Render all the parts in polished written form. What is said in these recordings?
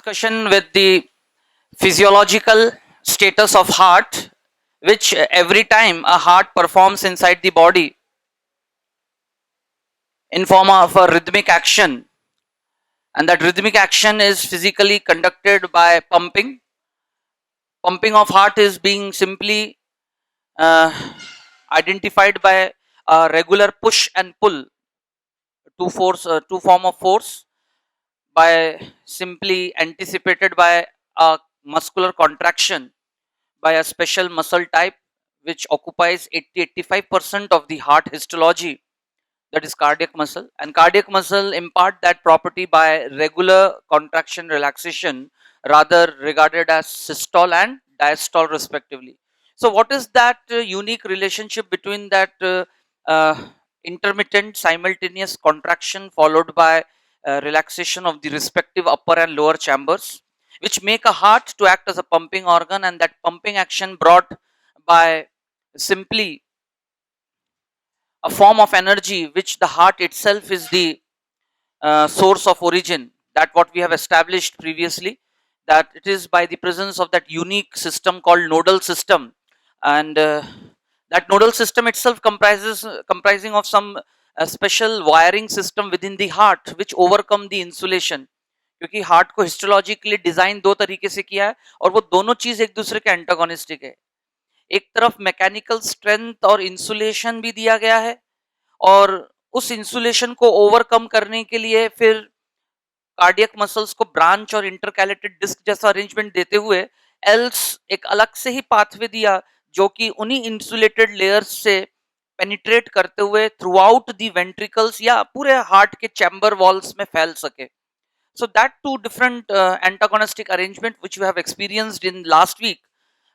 discussion with the physiological status of heart, which every time a heart performs inside the body in form of a rhythmic action, and that rhythmic action is physically conducted by pumping of heart is being simply uh, identified by a regular push and pull, two form of force, by simply anticipated by a muscular contraction by a special muscle type which occupies 80-85% of the heart histology, that is cardiac muscle. And cardiac muscle impart that property by regular contraction relaxation, rather regarded as systole and diastole respectively. So what is that unique relationship between that uh, intermittent simultaneous contraction followed by relaxation of the respective upper and lower chambers, which make a heart to act as a pumping organ, and that pumping action brought by simply a form of energy which the heart itself is the source of origin, that what we have established previously, that it is by the presence of that unique system called nodal system. And that nodal system itself comprising of some special wiring system within the heart which overcome the insulation, क्योंकि heart को histologically design दो तरीके से किया है और वो दोनों चीज एक दूसरे के एंटागोनिस्टिक है. एक तरफ मैकेनिकल स्ट्रेंथ और इंसुलेशन भी दिया गया है, और उस इंसुलेशन को ओवरकम करने के लिए फिर कार्डियक मसल्स को ब्रांच और इंटरकैलेटेड डिस्क जैसा अरेंजमेंट देते हुए एल्स एक अलग से ही पाथवे दिया जो कि उन्हीं इंसुलेटेड लेयर्स से पेनिट्रेट करते हुए थ्रू आउट दी वेंट्रिकल्स या पूरे हार्ट के चैम्बर वॉल्स में फैल सके. So that two different antagonistic arrangement which we have experienced in last week,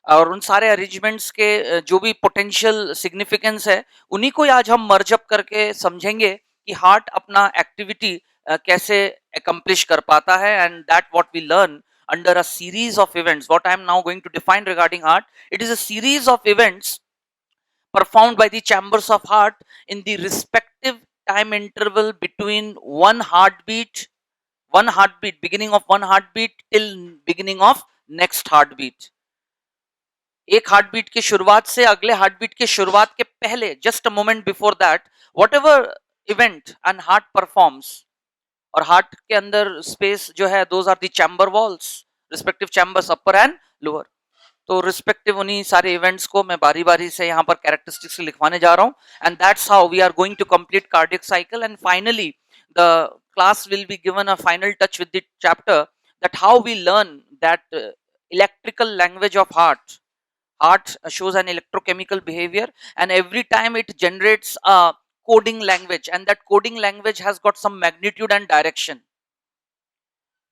और उन सारे अरेंजमेंट्स के जो भी पोटेंशियल सिग्निफिकेंस है उन्हीं को आज हम मर्ज अप करके समझेंगे कि हार्ट अपना एक्टिविटी कैसे अकम्प्लिश कर पाता है. And that what we learn under a series of events. What I am now going to define regarding heart, it is a series of events performed by the chambers of heart in the respective time interval between one heartbeat, beginning of one heartbeat till beginning of next heartbeat. एक heartbeat की शुरुआत से अगले heartbeat की शुरुआत के पहले, just a moment before that, whatever event and heart performs, और हार्ट के अंदर स्पेस जो है those are the chamber walls, respective chambers upper and lower. तो रिस्पेक्टिव उन्हीं सारे इवेंट्स को मैं बारी बारी से यहाँ पर कैरेक्टरिस्टिक्स लिखवाने जा रहा हूँ. And that's how we are going to complete cardiac cycle. And finally the class will be given a final touch with the chapter that how we learn that electrical language of heart. Heart shows an electrochemical behavior, and every time it generates a coding language, and that coding language has got some magnitude and direction.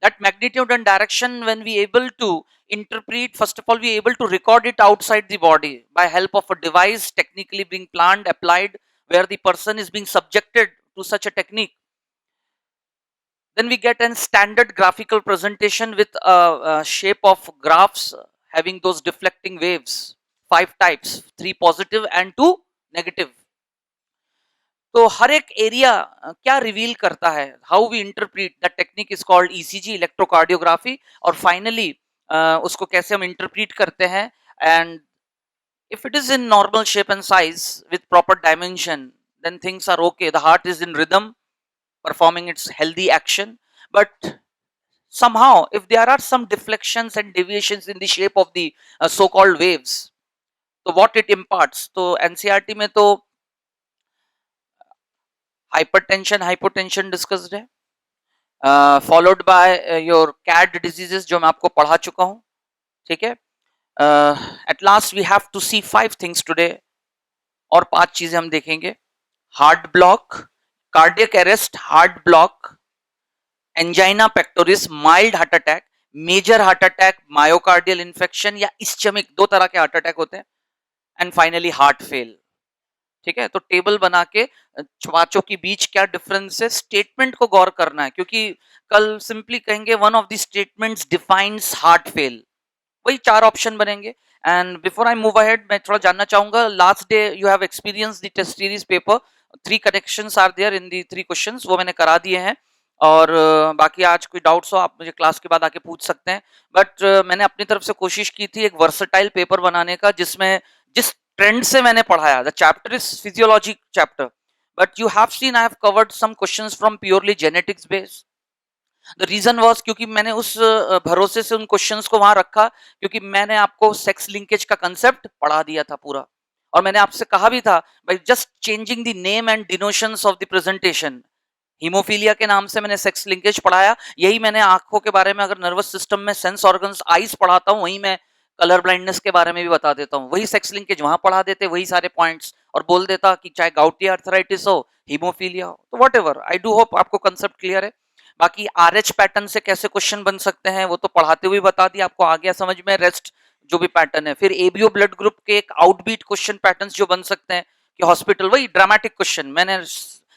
That magnitude and direction, when we able to interpret, first of all we able to record it outside the body by help of a device technically being planned, applied, where the person is being subjected to such a technique. Then we get a standard graphical presentation with a shape of graphs having those deflecting waves, 5 types, 3 positive and 2 negative. तो हर एक area क्या reveal करता है, how we interpret that technique is called ECG, electrocardiography. और finally उसको कैसे हम interpret करते हैं. And if it is in normal shape and size with proper dimension, then things are okay. The heart is in rhythm, performing its healthy action. But somehow if there are some deflections and deviations in the shape of the so called waves, so what it imparts, तो NCERT में तो hypertension hypotension discussed है, followed by your CAD diseases जो मैं आपको पढ़ा चुका हूं. ठीक है. At last we have to see 5 things today, और 5 चीजें हम देखेंगे. Heart block, cardiac arrest, heart block, angina pectoris, mild heart attack, major heart attack, myocardial infection या इस्चेमिक, 2 तरह के हार्ट अटैक होते हैं. And finally heart fail. ठीक है. तो टेबल बना के पांचों के बीच क्या डिफरेंस है, स्टेटमेंट को गौर करना है, क्योंकि कल सिंपली कहेंगे one of the statements defines heart fail, वही 4 ऑप्शन बनेंगे. And before I move ahead, मैं थोड़ा जानना चाहूंगा, last day you have experience the test series paper, 3 connections are there in the 3 questions, वो मैंने करा दिए हैं. और बाकी आज कोई डाउट्स हो आप मुझे क्लास के बाद आके पूछ सकते हैं। बट मैंने अपनी तरफ से कोशिश की थी एक वर्सटाइल पेपर बनाने का, जिसमें जिस ट्रेंड से मैंने पढ़ाया, the chapter is physiology chapter, but you have seen I have covered some questions from purely genetics based. The reason was क्योंकि मैंने उस भरोसे से उन क्वेश्चंस को वहां रखा, क्योंकि मैंने आपको सेक्स लिंकेज का कंसेप्ट पढ़ा दिया था पूरा, और मैंने आपसे कहा भी था भाई just changing the name and denotations of the presentation. Haemophilia के नाम से मैंने सेक्स लिंकेज पढ़ाया, यही मैंने आंखों के बारे में, अगर नर्वस सिस्टम में सेंस ऑर्गन्स आईज पढ़ाता हूँ, वही मैं कलर ब्लाइंडनेस के बारे में भी बता देता हूँ, वही सेक्स लिंकेज वहां पढ़ा देते, वही सारे पॉइंट्स, और बोल देता कि चाहे गाउटी आर्थराइटिस हो, हीमोफीलिया हो, तो what ever. I do hope आपको कंसेप्ट क्लियर है। बाकी RH पैटर्न से कैसे क्वेश्चन बन सकते हैं वो तो पढ़ाते हुए बता दिया, आपको आ गया समझ में रेस्ट जो भी पैटर्न है। फिर ABO ब्लड ग्रुप के एक आउटबीट क्वेश्चन पैटर्न जो बन सकते हैं कि हॉस्पिटल, वही ड्रामेटिक क्वेश्चन मैंने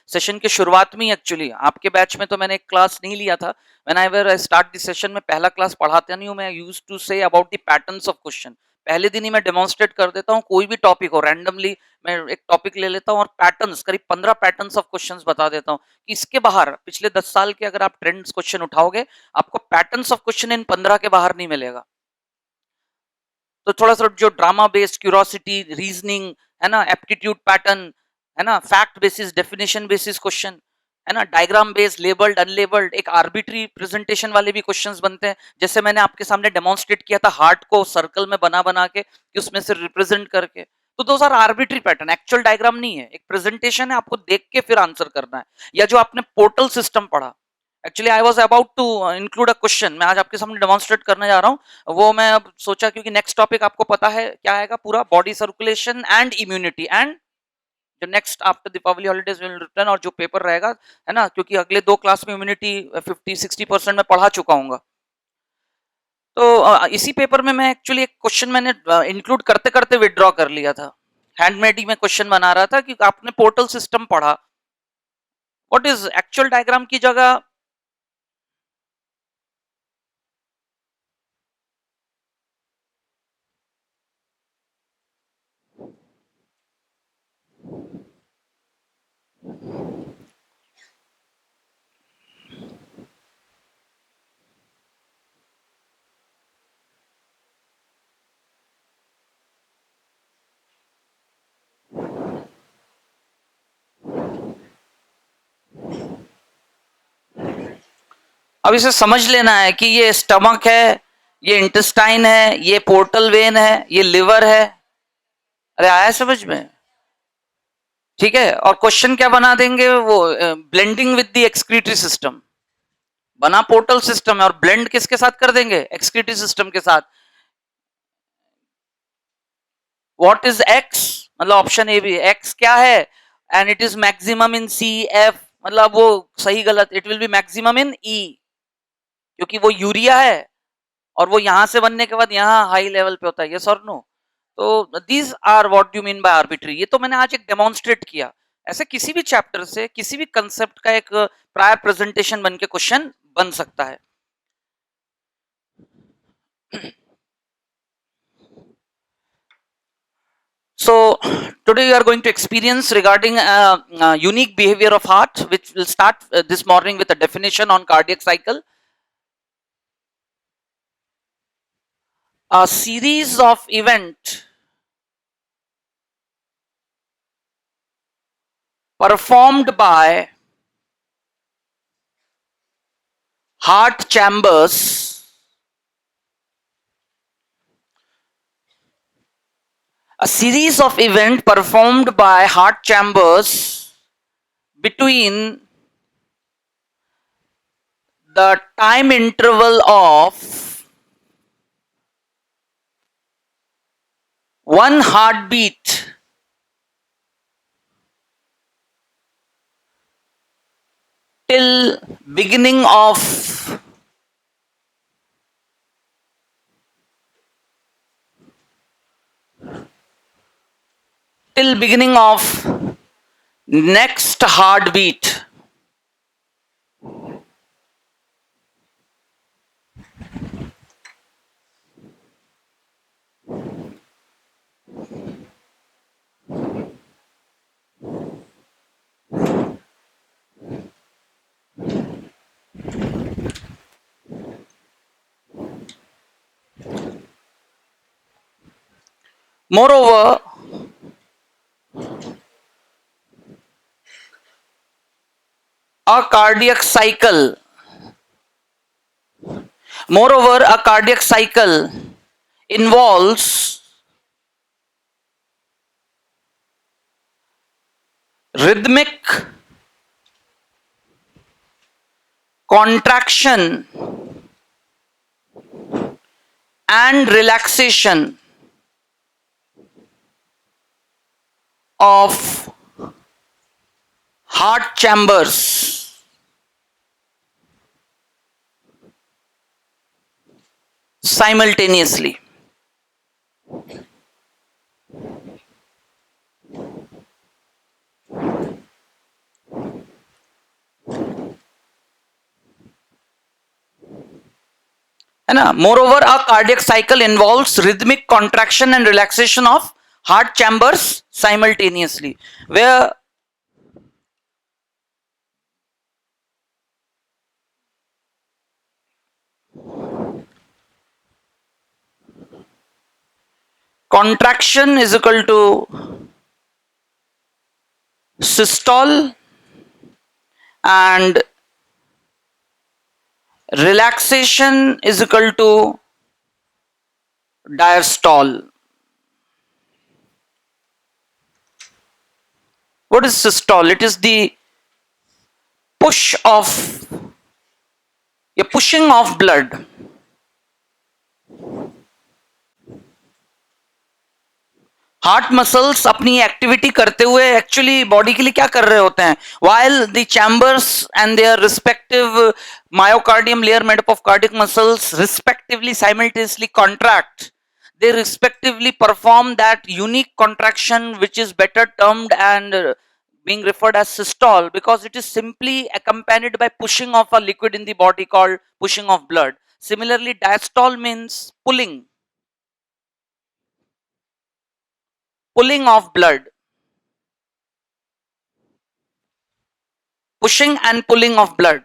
सेशन के शुरुआत में ही, एक्चुअली आपके बैच में तो मैंने एक क्लास नहीं लिया था, when I start the session में पहला क्लास पढ़ाता नहीं हूं मैं, used to say about the patterns of question. पहले दिन ही मैं डेमोन्स्ट्रेट कर देता हूँ, कोई भी टॉपिक हो रैंडमली मैं एक टॉपिक ले लेता हूँ और पैटर्न्स करीब 15 पैटर्न्स ऑफ क्वेश्चंस बता देता हूँ कि इसके बाहर पिछले 10 साल के अगर आप ट्रेंड्स क्वेश्चन उठाओगे, आपको पैटर्न्स ऑफ क्वेश्चन इन 15 के बाहर नहीं मिलेगा। तो थोड़ा सा जो ड्रामा बेस्ड, क्यूरोसिटी, रीजनिंग है ना, एप्टीट्यूड पैटर्न है ना, fact basis, definition basis question है ना, डायग्राम बेस्ड, लेबल्ड, अनलेबल्ड, एक आर्बिट्री प्रेजेंटेशन वाले भी क्वेश्चंस बनते हैं, जैसे मैंने आपके सामने डेमोन्स्ट्रेट किया था हार्ट को सर्कल में बना बना के कि उसमें से रिप्रेजेंट करके। तो दो are arbitrary pattern, actual diagram नहीं है, एक प्रेजेंटेशन है, आपको देख के फिर आंसर करना है। या जो आपने पोर्टल सिस्टम पढ़ा, actually I was about to include a question, मैं आज आपके सामने डेमोन्स्ट्रेट करने जा रहा हूं, वो मैं अब सोचा क्योंकि नेक्स्ट टॉपिक आपको पता है क्या आएगा, पूरा body circulation and immunity, and जो next after Deepavali holidays will return, और जो पेपर रहेगा है ना, क्योंकि अगले 2 क्लास में इम्यूनिटी 50-60% में पढ़ा चुका हूँ। तो इसी पेपर में मैं एक्चुअली एक क्वेश्चन मैंने इंक्लूड करते करते विड्रॉ कर लिया था, हैंडमेड ही मैं क्वेश्चन बना रहा था कि आपने पोर्टल सिस्टम पढ़ा, व्हाट इज एक्चुअल डायग्राम की जगह अब इसे समझ लेना है कि ये स्टमक है, ये इंटेस्टाइन है, ये पोर्टल वेन है, ये लिवर है। अरे आया समझ में? ठीक है, और क्वेश्चन क्या बना देंगे वो, blending with the excretory system, बना पोर्टल सिस्टम है और ब्लेंड किसके साथ कर देंगे, एक्सक्रीटरी सिस्टम के साथ। व्हाट इज एक्स, मतलब ऑप्शन ए भी, एक्स क्या है, and it is maximum in CF, मतलब वो सही गलत, it will be maximum in E, क्योंकि वो यूरिया है और वो यहां से बनने के बाद यहाँ हाई लेवल पे होता है, यस और नो। तो these are what you mean by arbitrary, ये तो मैंने आज एक डेमोन्स्ट्रेट किया। ऐसे किसी भी चैप्टर से किसी भी कंसेप्ट का एक प्रायर प्रेजेंटेशन बन के क्वेश्चन बन सकता है। So today we are going to experience regarding unique behavior of heart, which will start this morning with a definition on cardiac cycle. A series of event performed by heart chambers, a series of event performed by heart chambers between the time interval of one heartbeat till beginning of next heartbeat. Moreover, a cardiac cycle moreover a cardiac cycle involves rhythmic contraction and relaxation of heart chambers simultaneously. है ना? Moreover, a cardiac cycle involves rhythmic contraction and relaxation of heart chambers simultaneously, where contraction is equal to systole and relaxation is equal to diastole. What is systole? It is the push of a pushing of blood. Heart muscles अपनी activity करते हुए actually body के लिए क्या कर रहे होते हैं? while the chambers and their respective myocardium layer made up of cardiac muscles respectively simultaneously contract, they respectively perform that unique contraction which is better termed and being referred as systole, because it is simply accompanied by pushing of a liquid in the body called pushing of blood. Similarly, diastole means pulling of blood, pushing and pulling of blood.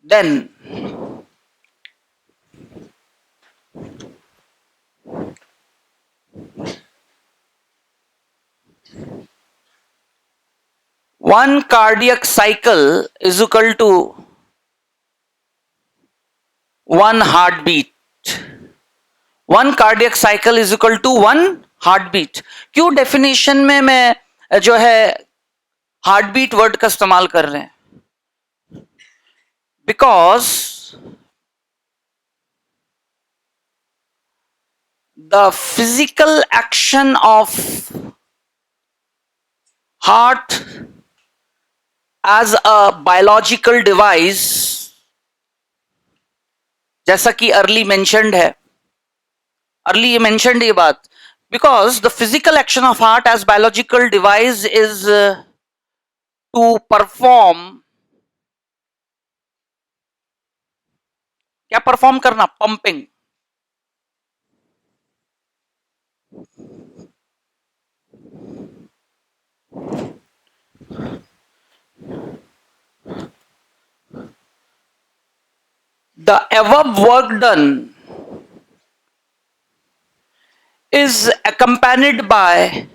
Then one cardiac cycle is equal to one heartbeat. One cardiac cycle is equal to one heartbeat. क्यों definition में मैं जो है heartbeat word का इस्तेमाल कर रहे हैं? Because the physical action of heart as a biological device, जैसा कि अर्ली मेंशनड है, अर्ली ये मेंशनड ये बात, because the physical action of heart as biological device is to perform, क्या परफॉर्म करना? Pumping. The above work done is accompanied by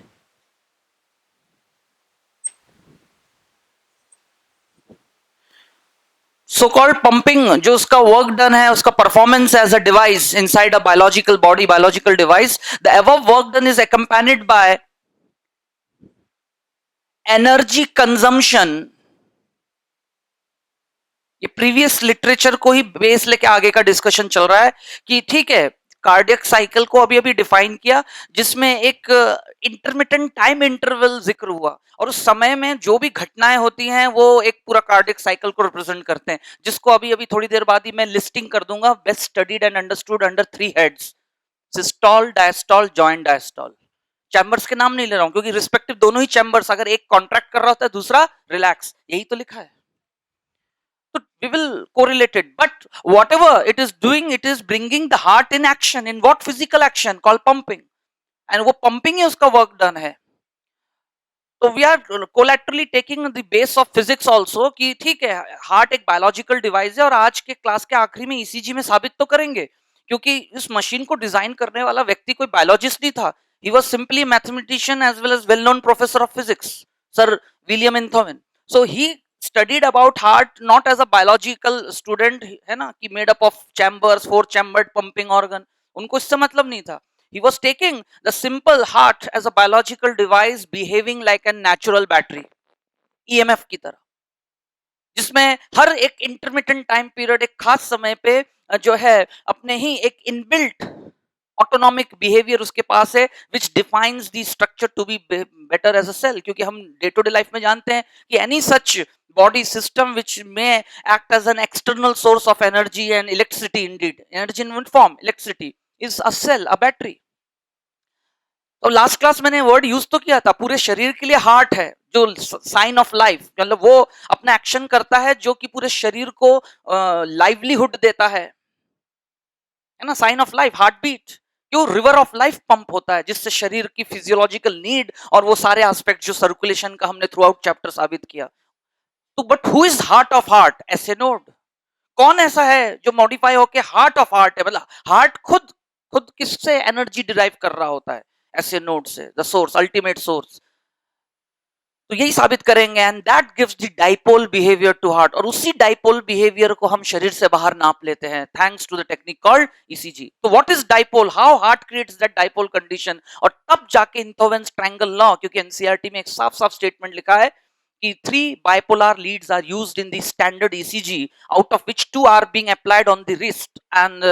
so called pumping. जो उसका वर्क डन है, उसका performance as a device inside a biological body, biological device, the above work done is accompanied by energy consumption. ये previous literature को ही base लेके आगे का डिस्कशन चल रहा है कि ठीक है, कार्डियक साइकिल को अभी अभी डिफाइन किया, जिसमें एक इंटरमिटेंट टाइम इंटरवल जिक्र हुआ, और उस समय में जो भी घटनाएं होती हैं वो एक पूरा कार्डियक साइकिल को रिप्रेजेंट करते हैं, जिसको अभी अभी थोड़ी देर बाद ही मैं लिस्टिंग कर दूंगा. Best studied and understood under 3 heads: systole, diastole, joint diastole. Chambers के नाम नहीं ले रहा हूं क्योंकि रिस्पेक्टिव दोनों ही चैम्बर्स, अगर एक कॉन्ट्रैक्ट कर रहा होता है दूसरा रिलैक्स, यही तो लिखा है. So we will correlate it, but whatever it is doing, it is bringing the heart in action. In what? Physical action called pumping, and वो pumping ही उसका work done है. तो we are collaterally taking the base of physics also कि ठीक है, heart एक biological device है और आज के क्लास के आखिरी में ईसीजी में साबित तो करेंगे, क्योंकि इस मशीन को डिजाइन करने वाला व्यक्ति कोई बायोलॉजिस्ट नहीं था. He was simply mathematician as well as well known professor of physics, sir William Einthoven. So he studied about heart not as a biological student, है ना, कि made up of chambers, four chambered pumping organ. उनको इससे मतलब नहीं था. He was taking the simple heart as a biological device behaving like a natural battery, EMF की तरह, जिसमें हर एक इंटरमिटेंट टाइम पीरियड, एक खास समय पे जो है अपने ही एक इनबिल्ट ऑटोनॉमिक बिहेवियर उसके पास है, which defines the structure to be better as a cell. क्योंकि हम डे टू डे लाइफ में जानते हैं कि any such body system which may act as an external source of energy and electricity, indeed energy in form electricity, is a cell, a battery. तो last class मैंने word use तो किया था, पूरे शरीर के लिए हार्ट है जो साइन ऑफ लाइफ, मतलब वो अपना एक्शन करता है जो कि पूरे शरीर को लाइवलीहुड देता है ना, sign of life, heart beat. क्यों? रिवर ऑफ लाइफ पंप होता है जिससे शरीर की फिजियोलॉजिकल नीड और वो सारे एस्पेक्ट जो सर्कुलेशन का हमने थ्रू आउट चैप्टर साबित किया. तो but who is heart of heart? Essay node. कौन ऐसा है जो मॉडिफाई होके हार्ट ऑफ हार्ट है? मतलब हार्ट खुद खुद किससे एनर्जी डिराइव कर रहा होता है? ऐसे नोड से, द सोर्स, अल्टीमेट सोर्स. तो यही साबित करेंगे, and that gives the dipole behaviour to heart. और उसी डाइपोल बिहेवियर को हम शरीर से बाहर नाप लेते हैं thanks to the technique called ECG. तो what is dipole? How heart creates that dipole condition? और तब जाके इंथोवेंस ट्रायंगल लॉ, क्योंकि एनसीईआरटी में एक साफ साफ स्टेटमेंट लिखा है कि 3 bipolar leads are used in the standard ECG, out of which 2 are being applied on the wrist and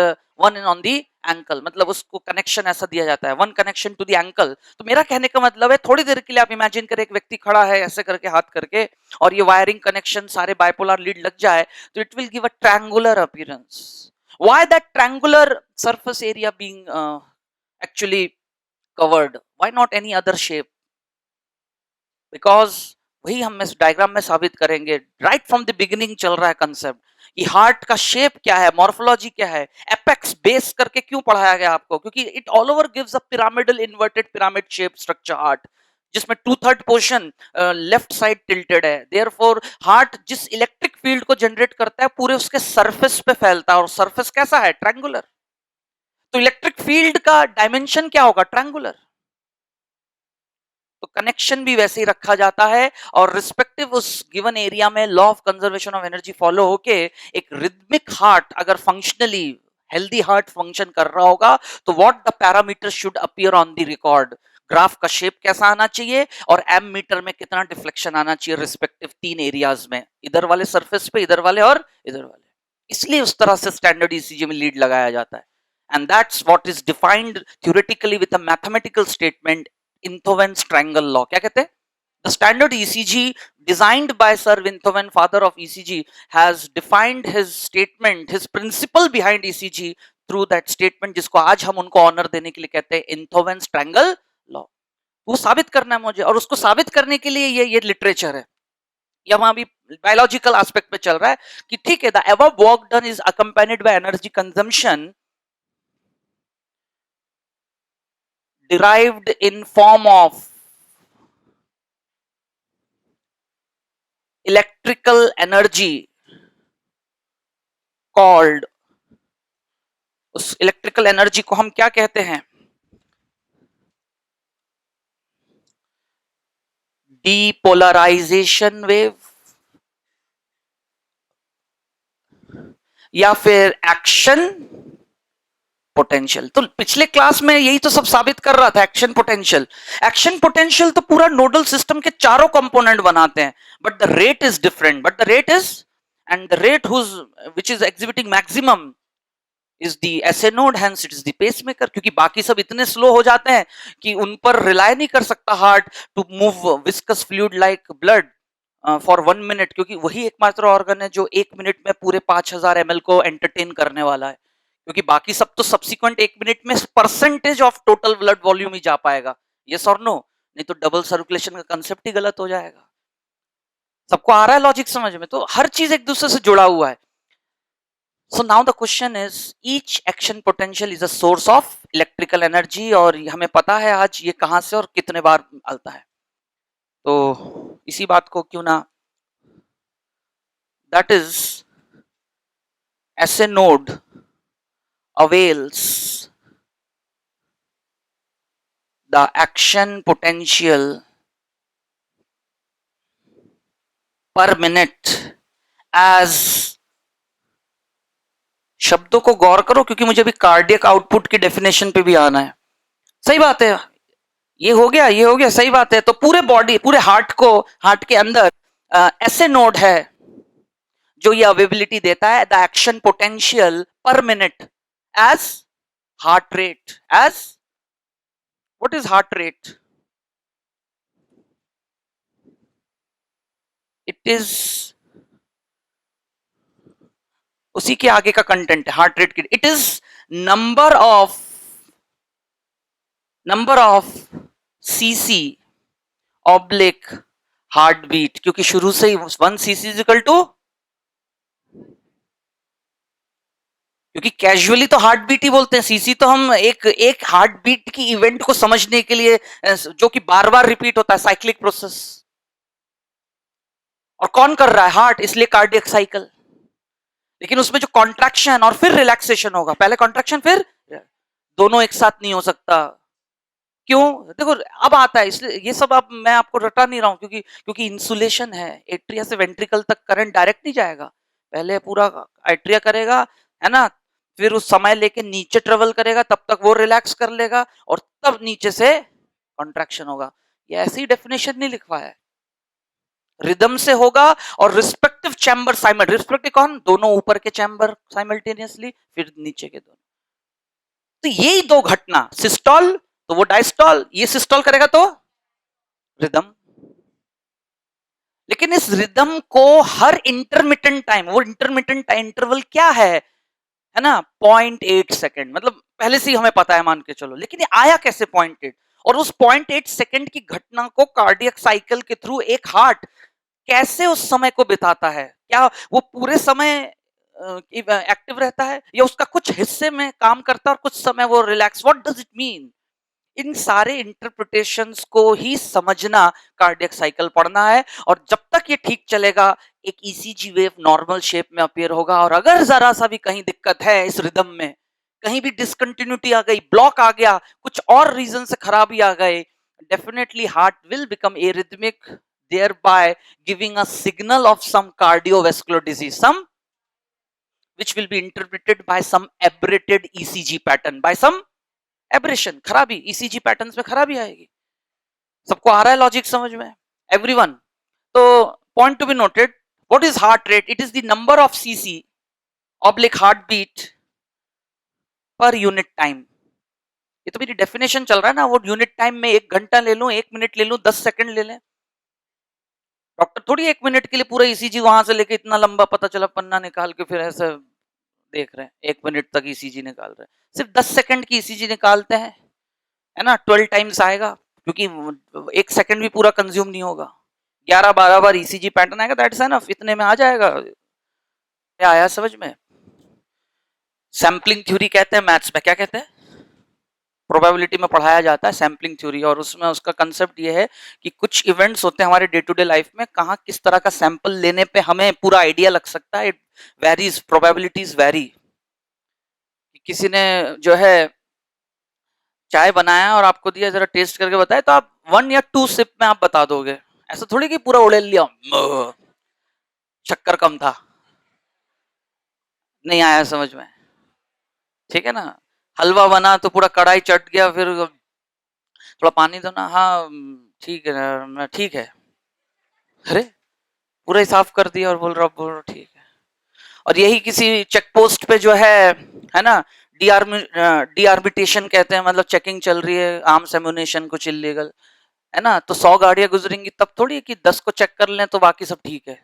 1 on the ankle. मतलब उसको कनेक्शन ऐसा दिया जाता है, 1 connection to the ankle. तो मेरा कहने का मतलब है, थोड़ी देर के लिए आप इमेजिन करें एक व्यक्ति खड़ा है ऐसे करके हाथ करके, और ये वायरिंग कनेक्शन सारे बाइपोलर लीड लग जाए, तो it will give a triangular appearance. Why that triangular surface area being actually covered? Why not any other shape? Because वही हम इस डायग्राम में साबित करेंगे. राइट फ्रॉम द बिगिनिंग चल रहा है कंसेप्ट कि हार्ट का शेप क्या है, मॉर्फोलॉजी क्या है, एपेक्स बेस करके क्यों पढ़ाया गया आपको, क्योंकि it all over gives a pyramidal inverted pyramid shape structure heart, जिसमें 2/3 पोर्शन लेफ्ट साइड टिल्टेड है. देयरफॉर हार्ट जिस इलेक्ट्रिक फील्ड को जनरेट करता है पूरे उसके सरफेस पे फैलता है, और सरफेस कैसा है? ट्रायंगुलर. तो इलेक्ट्रिक फील्ड का डायमेंशन क्या होगा? ट्रायंगुलर. तो कनेक्शन भी वैसे ही रखा जाता है, और रिस्पेक्टिव उस गिवन एरिया में law of conservation of energy follow होके एक रिदमिक हार्ट अगर फंक्शनली हेल्दी हार्ट फंक्शन कर रहा होगा, तो what the parameter should appear on the record. Graph का शेप कैसा आना चाहिए और एम मीटर में कितना डिफ्लेक्शन आना चाहिए रिस्पेक्टिव 3 एरियाज में, इधर वाले सरफेस पे, इधर वाले और इधर वाले. इसलिए उस तरह से स्टैंडर्ड ईसीजी में लीड लगाया जाता है. And that's what is defined theoretically with a mathematical statement, Inthoven's triangle law. क्या कहते हैं? The standard ECG designed by Sir Inthoven, father of ECG, has defined his statement, his principle behind ECG through that statement, जिसको आज हम उनको honour देने के लिए कहते हैं Inthoven's triangle law. वो साबित करना है मुझे, और उसको साबित करने के लिए ये लिटरेचर है. या वहां भी बायोलॉजिकल एस्पेक्ट पे चल रहा है कि ठीक है, the above work done is accompanied by energy consumption derived in form of electrical energy called, उस इलेक्ट्रिकल एनर्जी को हम क्या कहते हैं? डीपोलराइजेशन वेव, या फिर एक्शन पोटेंशियल. तो पिछले क्लास में यही तो सब साबित कर रहा था, एक्शन पोटेंशियल. एक्शन पोटेंशियल तो पूरा नोडल सिस्टम के चारों कंपोनेंट बनाते हैं, but the rate is different. But the rate is, and the rate which is exhibiting maximum is the SA node, hence it is the pacemaker. क्योंकि बाकी सब इतने स्लो हो जाते हैं कि उन पर रिलाय नहीं कर सकता heart to move viscous fluid like blood for 1 minute, क्योंकि वही एकमात्र ऑर्गन है जो 1 मिनट में पूरे 5000 ml को एंटरटेन करने वाला है. क्योंकि बाकी सब तो सब्सिक्वेंट 1 मिनट में percentage of total blood volume ही जा पाएगा. यस और नो? नहीं तो डबल सर्कुलेशन का कंसेप्ट ही गलत हो जाएगा. सबको आ रहा है लॉजिक समझ में? तो हर चीज एक दूसरे से जुड़ा हुआ है. So now the question is, each action potential is a source of electrical energy, और हमें पता है आज ये कहां से और कितने बार आता है. तो इसी बात को क्यों ना, दैट इज ऐसे node avails the action potential per minute as, शब्दों को गौर करो क्योंकि मुझे अभी कार्डियक आउटपुट की डेफिनेशन पे भी आना है। सही बात है, ये हो गया, ये हो गया, सही बात है। तो पूरे बॉडी, पूरे हार्ट को, हार्ट के अंदर ऐसे नोड है जो ये अवेबिलिटी देता है, the action potential per minute as heart rate, as what is heart rate? It is उसी के आगे का कंटेंट है हार्ट रेट की। It is number of CC oblique heart beat, क्योंकि शुरू से ही 1 सीसी इज इक्वल टू, क्योंकि कैजुअली तो हार्ट बीट ही बोलते हैं, सीसी तो हम एक हार्ट बीट की इवेंट को समझने के लिए, जो कि बार बार रिपीट होता है, साइक्लिक प्रोसेस। और कौन कर रहा है? हार्ट, इसलिए कार्डियक साइकिल। लेकिन उसमें जो कॉन्ट्रैक्शन और फिर रिलैक्सेशन होगा, पहले कॉन्ट्रैक्शन फिर, दोनों एक साथ नहीं हो सकता। क्यों? देखो अब आता है, इसलिए ये सब अब मैं आपको रटा नहीं रहा हूं, क्योंकि इंसुलेशन है, एट्रिया से वेंट्रिकल तक करंट डायरेक्ट नहीं जाएगा, पहले पूरा एट्रिया करेगा, है ना, फिर उस समय लेके नीचे ट्रेवल करेगा, तब तक वो रिलैक्स कर लेगा और तब नीचे से कॉन्ट्रैक्शन होगा। ये ऐसी डेफिनेशन नहीं लिखवाया है, रिदम से होगा और रिस्पेक्टिव चैम्बर साइमल्टेनियसली, रिस्पेक्टिव कौन? दोनों ऊपर के चैम्बर साइमल्टेनियसली, फिर नीचे के दोनों। तो यही दो घटना, सिस्टोल तो वो डायस्टोल, ये सिस्टोल करेगा तो रिदम। लेकिन इस रिदम को हर इंटरमिटेंट टाइम, वो इंटरमिटेंट इंटरवल क्या है ना, 0.8 सेकेंड, मतलब पहले से ही हमें पता है, मान के चलो। लेकिन ये आया कैसे 0.8? और उस 0.8 सेकेंड की घटना को कार्डियक साइकिल के थ्रू एक हार्ट कैसे उस समय को बिताता है? क्या वो पूरे समय एक्टिव रहता है, या उसका कुछ हिस्से में काम करता है और कुछ समय वो relax? What does it mean? इन सारे इंटरप्रिटेशंस को ही समझना कार्डियक साइकिल पढ़ना है। और जब तक ये ठीक चलेगा, एक ईसीजी वेव नॉर्मल शेप में अपीयर होगा। और अगर जरा सा भी कहीं दिक्कत है इस रिदम में, कहीं भी डिसकंटिन्यूटी आ गई, ब्लॉक आ गया, कुछ और रीजन से खराबी आ गए, definitely heart will become arrhythmic, thereby giving a signal of some cardiovascular disease, some which will be interpreted by some aberrated ECG pattern, by some aberration, खराबी, ईसीजी पैटर्न्स में खराबी आएगी। सबको आ रहा है लॉजिक समझ में? एवरीवन? तो point to be noted, what is heart rate? It is the number of CC oblique heart beat per unit time. ये तो मेरी डेफिनेशन चल रहा है ना, वो यूनिट टाइम में 1 घंटा ले लूं, 1 मिनट ले लूं, 10 सेकंड ले लें। डॉक्टर थोड़ी 1 मिनट के लिए पूरा ईसीजी वहां से लेके इतना लंबा, पता चला पन्ना निकाल के फिर ऐसे देख रहे हैं, 1 मिनट तक ईसीजी निकाल रहे हैं। सिर्फ 10 सेकंड की ईसीजी निकालते हैं, है ना, 12 टाइम्स आएगा, क्योंकि 1 सेकंड भी पूरा कंज्यूम नहीं होगा। 11-12 बार ईसीजी पैटर्न आएगा, दैट्स एनफ, इतने में आ जाएगा। क्या आया समझ में? सैम्पलिंग थ्योरी कहते हैं मैथ्स में, क्या कहते हैं? प्रोबेबिलिटी में पढ़ाया जाता है सैम्पलिंग थ्योरी, और उसमें उसका कंसेप्ट ये है कि कुछ इवेंट्स होते हैं हमारे डे टू डे लाइफ में, कहाँ किस तरह का सैंपल लेने पे हमें पूरा आइडिया लग सकता है। It varies, probabilities very. किसी ने जो है चाय बनाया और आपको दिया, जरा टेस्ट करके बताए, तो आप 1 या 2 सिप में आप बता दोगे। ऐसा थोड़ी कि पूरा उड़ेल लिया, शक्कर कम था, नहीं आया समझ में, ठीक है ना। हलवा बना तो पूरा कढ़ाई चट गया, फिर थोड़ा पानी दो ना, हाँ ठीक है, ठीक है, अरे पूरा ही साफ कर दिया और बोल रहा ठीक है। और यही किसी चेक पोस्ट पे जो है ना, डीआर्बिटेशन कहते हैं, मतलब चेकिंग चल रही है, आर्म्स एम्यूनेशन कुछ इलीगल, है ना, तो 100 गाड़ियां गुजरेंगी, तब थोड़ी है कि 10 को चेक कर लें तो बाकी सब ठीक है।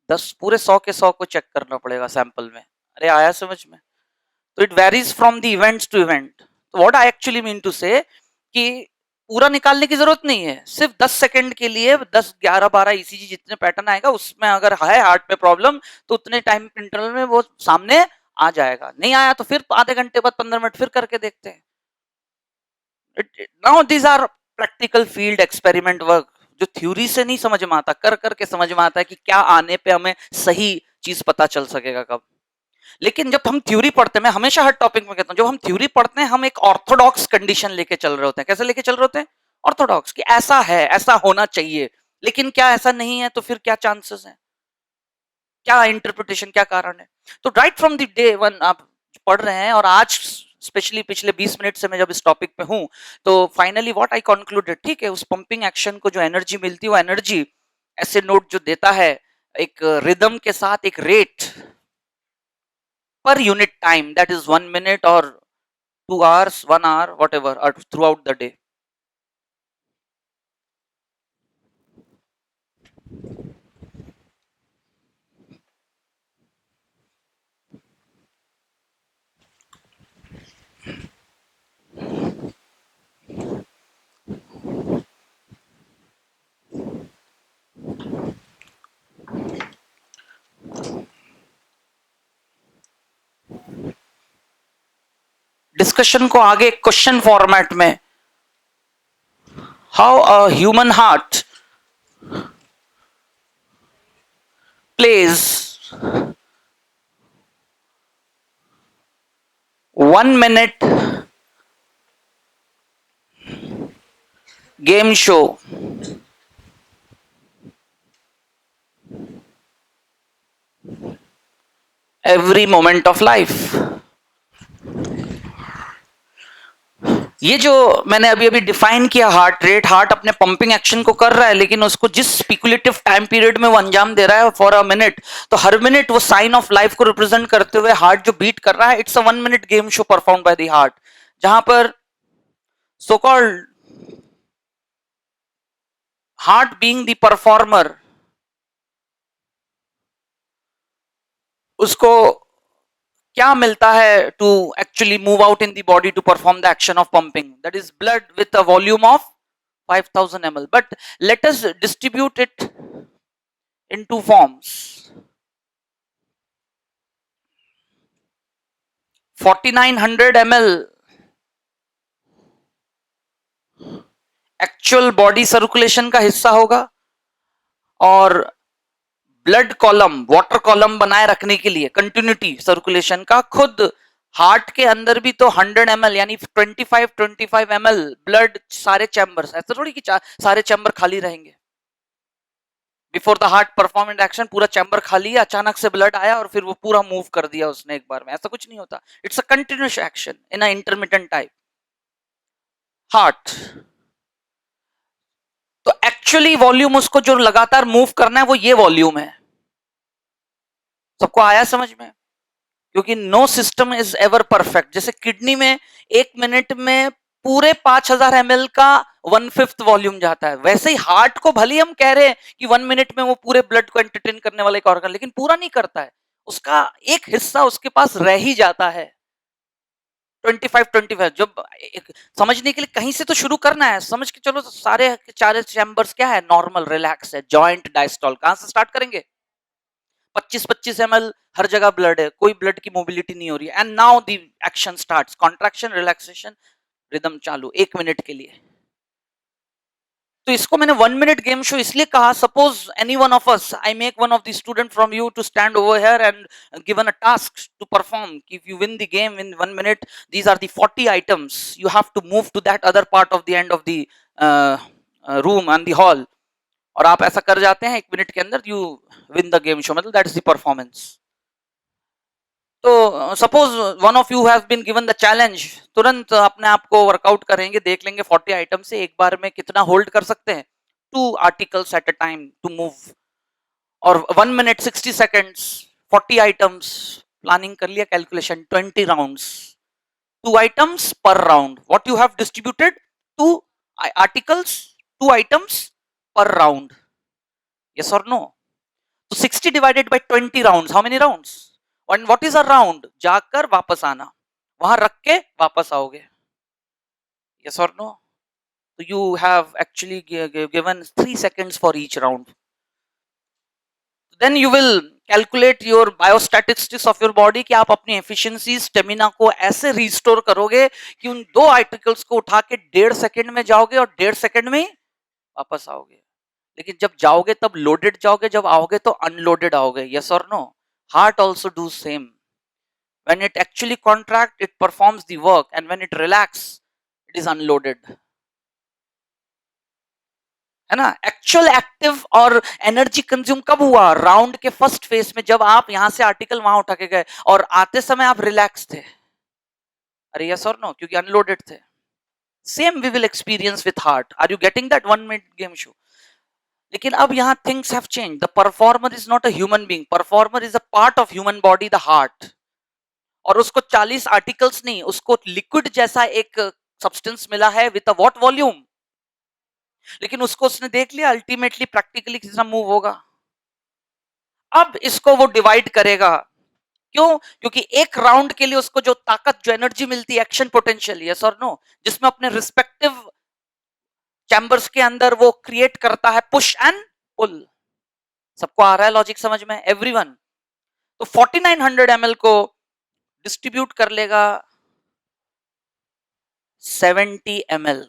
10 पूरे 100 के 100 को चेक करना पड़ेगा सैंपल में। अरे आया समझ में? तो it varies from the events to event. तो what I actually mean to say कि पूरा निकालने की जरूरत नहीं है, सिर्फ 10 सेकंड के लिए 10, 11, 12 ईसीजी जितने पैटर्न आएगा, उसमें अगर है हार्ट में प्रॉब्लम तो उतने टाइम इंटरवल में वो सामने आ जाएगा। नहीं आया तो फिर आधे घंटे बाद 15 मिनट फिर करके देखते हैं। Now these are practical field experiment work, जो थ्योरी से नहीं समझ में आता, कर करके समझ में आता है कि क्या आने पे हमें सही चीज पता चल सकेगा कब। लेकिन जब हम थ्योरी पढ़ते हैं, मैं हमेशा हर टॉपिक में कहता हूं, जब हम थ्योरी पढ़ते हैं हम एक ऑर्थोडॉक्स कंडीशन लेके चल रहे होते हैं। कैसे लेके चल रहे होते हैं? ऑर्थोडॉक्स, कि ऐसा है, ऐसा होना चाहिए। लेकिन क्या ऐसा नहीं है? तो फिर क्या चांसेस हैं, क्या इंटरप्रिटेशन, क्या कारण है? तो right from the day one आप पढ़ रहे हैं, और आज स्पेशली पिछले 20 मिनट से मैं जब इस टॉपिक पे हूं, तो फाइनली व्हाट आई कंक्लूडेड, ठीक है, उस पंपिंग एक्शन को जो एनर्जी मिलती है, वो एनर्जी ऐसे नोट जो देता है एक रिदम के साथ, एक रेट पर unit time, that is 1 minute or 2 hours, 1 hour, whatever, or throughout the day. Discussion को आगे क्वेश्चन फॉर्मेट में, how a human heart plays 1 minute game show every moment of life. ये जो मैंने अभी अभी डिफाइन किया हार्ट रेट, हार्ट अपने पंपिंग एक्शन को कर रहा है, लेकिन उसको जिस स्पेकुलेटिव टाइम पीरियड में वो अंजाम दे रहा है फॉर अ मिनट, तो हर मिनट वो साइन ऑफ लाइफ को रिप्रेजेंट करते हुए हार्ट जो बीट कर रहा है, it's a 1 minute game show perform by the heart, जहां पर so called heart being the performer, उसको क्या मिलता है to actually move out in the body to perform the action of pumping, that is blood with a volume of 5000 ml. But let us distribute it in two forms. 4900 ml actual body circulation का हिस्सा होगा, और blood column, water column बनाए रखने के लिए continuity circulation का, खुद हार्ट के अंदर भी तो 100 ml यानी 25 ml ब्लड, सारे चैम्बर्स, ऐसा थोड़ी कि सारे चैम्बर खाली रहेंगे। Before the heart perform in action पूरा चैम्बर खाली है, अचानक से ब्लड आया और फिर वो पूरा मूव कर दिया उसने एक बार में, ऐसा कुछ नहीं होता। It's a continuous action in a intermittent type heart. तो एक्चुअली वॉल्यूम उसको जो लगातार मूव करना है वो ये वॉल्यूम है। सबको आया समझ में? क्योंकि no system is ever perfect. जैसे किडनी में 1 मिनट में पूरे 5000 ml का 1/5 वॉल्यूम जाता है, वैसे ही हार्ट को भले हम कह रहे हैं कि 1 मिनट में वो पूरे ब्लड को एंटरटेन करने वाला एक ऑर्गन, लेकिन पूरा नहीं करता है, उसका एक हिस्सा उसके पास रह ही जाता है। 25 जब समझने के लिए कहीं से तो शुरू करना है, समझ के चलो, सारे चारे चैम्बर्स क्या है, नॉर्मल रिलैक्स है, जॉइंट डायस्टोल, कहां से स्टार्ट करेंगे? 25 ml हर जगह ब्लड है, कोई ब्लड की मोबिलिटी नहीं हो रही है, and now the action starts, contraction, relaxation, rhythm चालू 1 मिनट के लिए। तो इसको मैंने 1 minute गेम शो इसलिए कहा, suppose any one of us, I make one of the student from you to stand over here and given a task to perform, if you win the game in 1 minute, these are the 40 items, you have to move to that other part of the end of the room and the hall, और आप ऐसा कर जाते हैं 1 minute के अंदर, you win the game show, मतलब that is the performance. तो suppose one of you have been given the challenge, तुरंत अपने आप को वर्कआउट करेंगे, देख लेंगे 40 आइटम से एक बार में कितना होल्ड कर सकते हैं, 2 articles at a time to move, और 1 minute 60 seconds 40 आइटम्स, प्लानिंग कर लिया, calculation 20 rounds, 2 items per round, what you have distributed, 2 articles, 2 items per round, yes or no? तो 60 divided by 20 rounds, how many rounds? And what is a round? जाकर वापस आना, वहां रख के वापस आओगे, yes or no? So you have actually given 3 seconds for each round. Then you will calculate your biostatistics of your body, कि आप अपनी efficiency, स्टेमिना को ऐसे रिस्टोर करोगे कि उन 2 आर्टिकल्स को उठा के 1.5 सेकंड में जाओगे और 1.5 सेकंड में वापस आओगे। लेकिन जब जाओगे तब लोडेड जाओगे, जब आओगे तो अनलोडेड आओगे. यस और no? Heart also do same. When it actually contract, it performs the work, and when it relax, it is unloaded. है ना? एक्चुअल एक्टिव और एनर्जी कंज्यूम कब हुआ? राउंड के फर्स्ट फेज में, जब आप यहां से आर्टिकल वहां उठा के गए और आते समय आप रिलैक्स थे. अरे यस और नो? क्योंकि अनलोडेड थे. Same we will experience with heart. Are you getting that? 1 minute game show. लेकिन अब यहां things have change. The performer is not a human being. Performer is a part of human body, the heart. और उसको 40 articles नहीं, उसको liquid जैसा एक substance मिला है विद अ व्हाट वॉल्यूम. लेकिन उसको उसने देख लिया अल्टीमेटली प्रैक्टिकली कितना मूव होगा. अब इसको वो डिवाइड करेगा. क्यों? क्योंकि एक राउंड के लिए उसको जो ताकत, जो एनर्जी मिलती है, एक्शन पोटेंशियल, यस और नो, जिसमें अपने रिस्पेक्टिव चैम्बर्स के अंदर वो क्रिएट करता है पुश एंड पुल. सबको आ रहा है लॉजिक समझ में? एवरीवन. तो 4900 ml को डिस्ट्रीब्यूट कर लेगा 70 ml.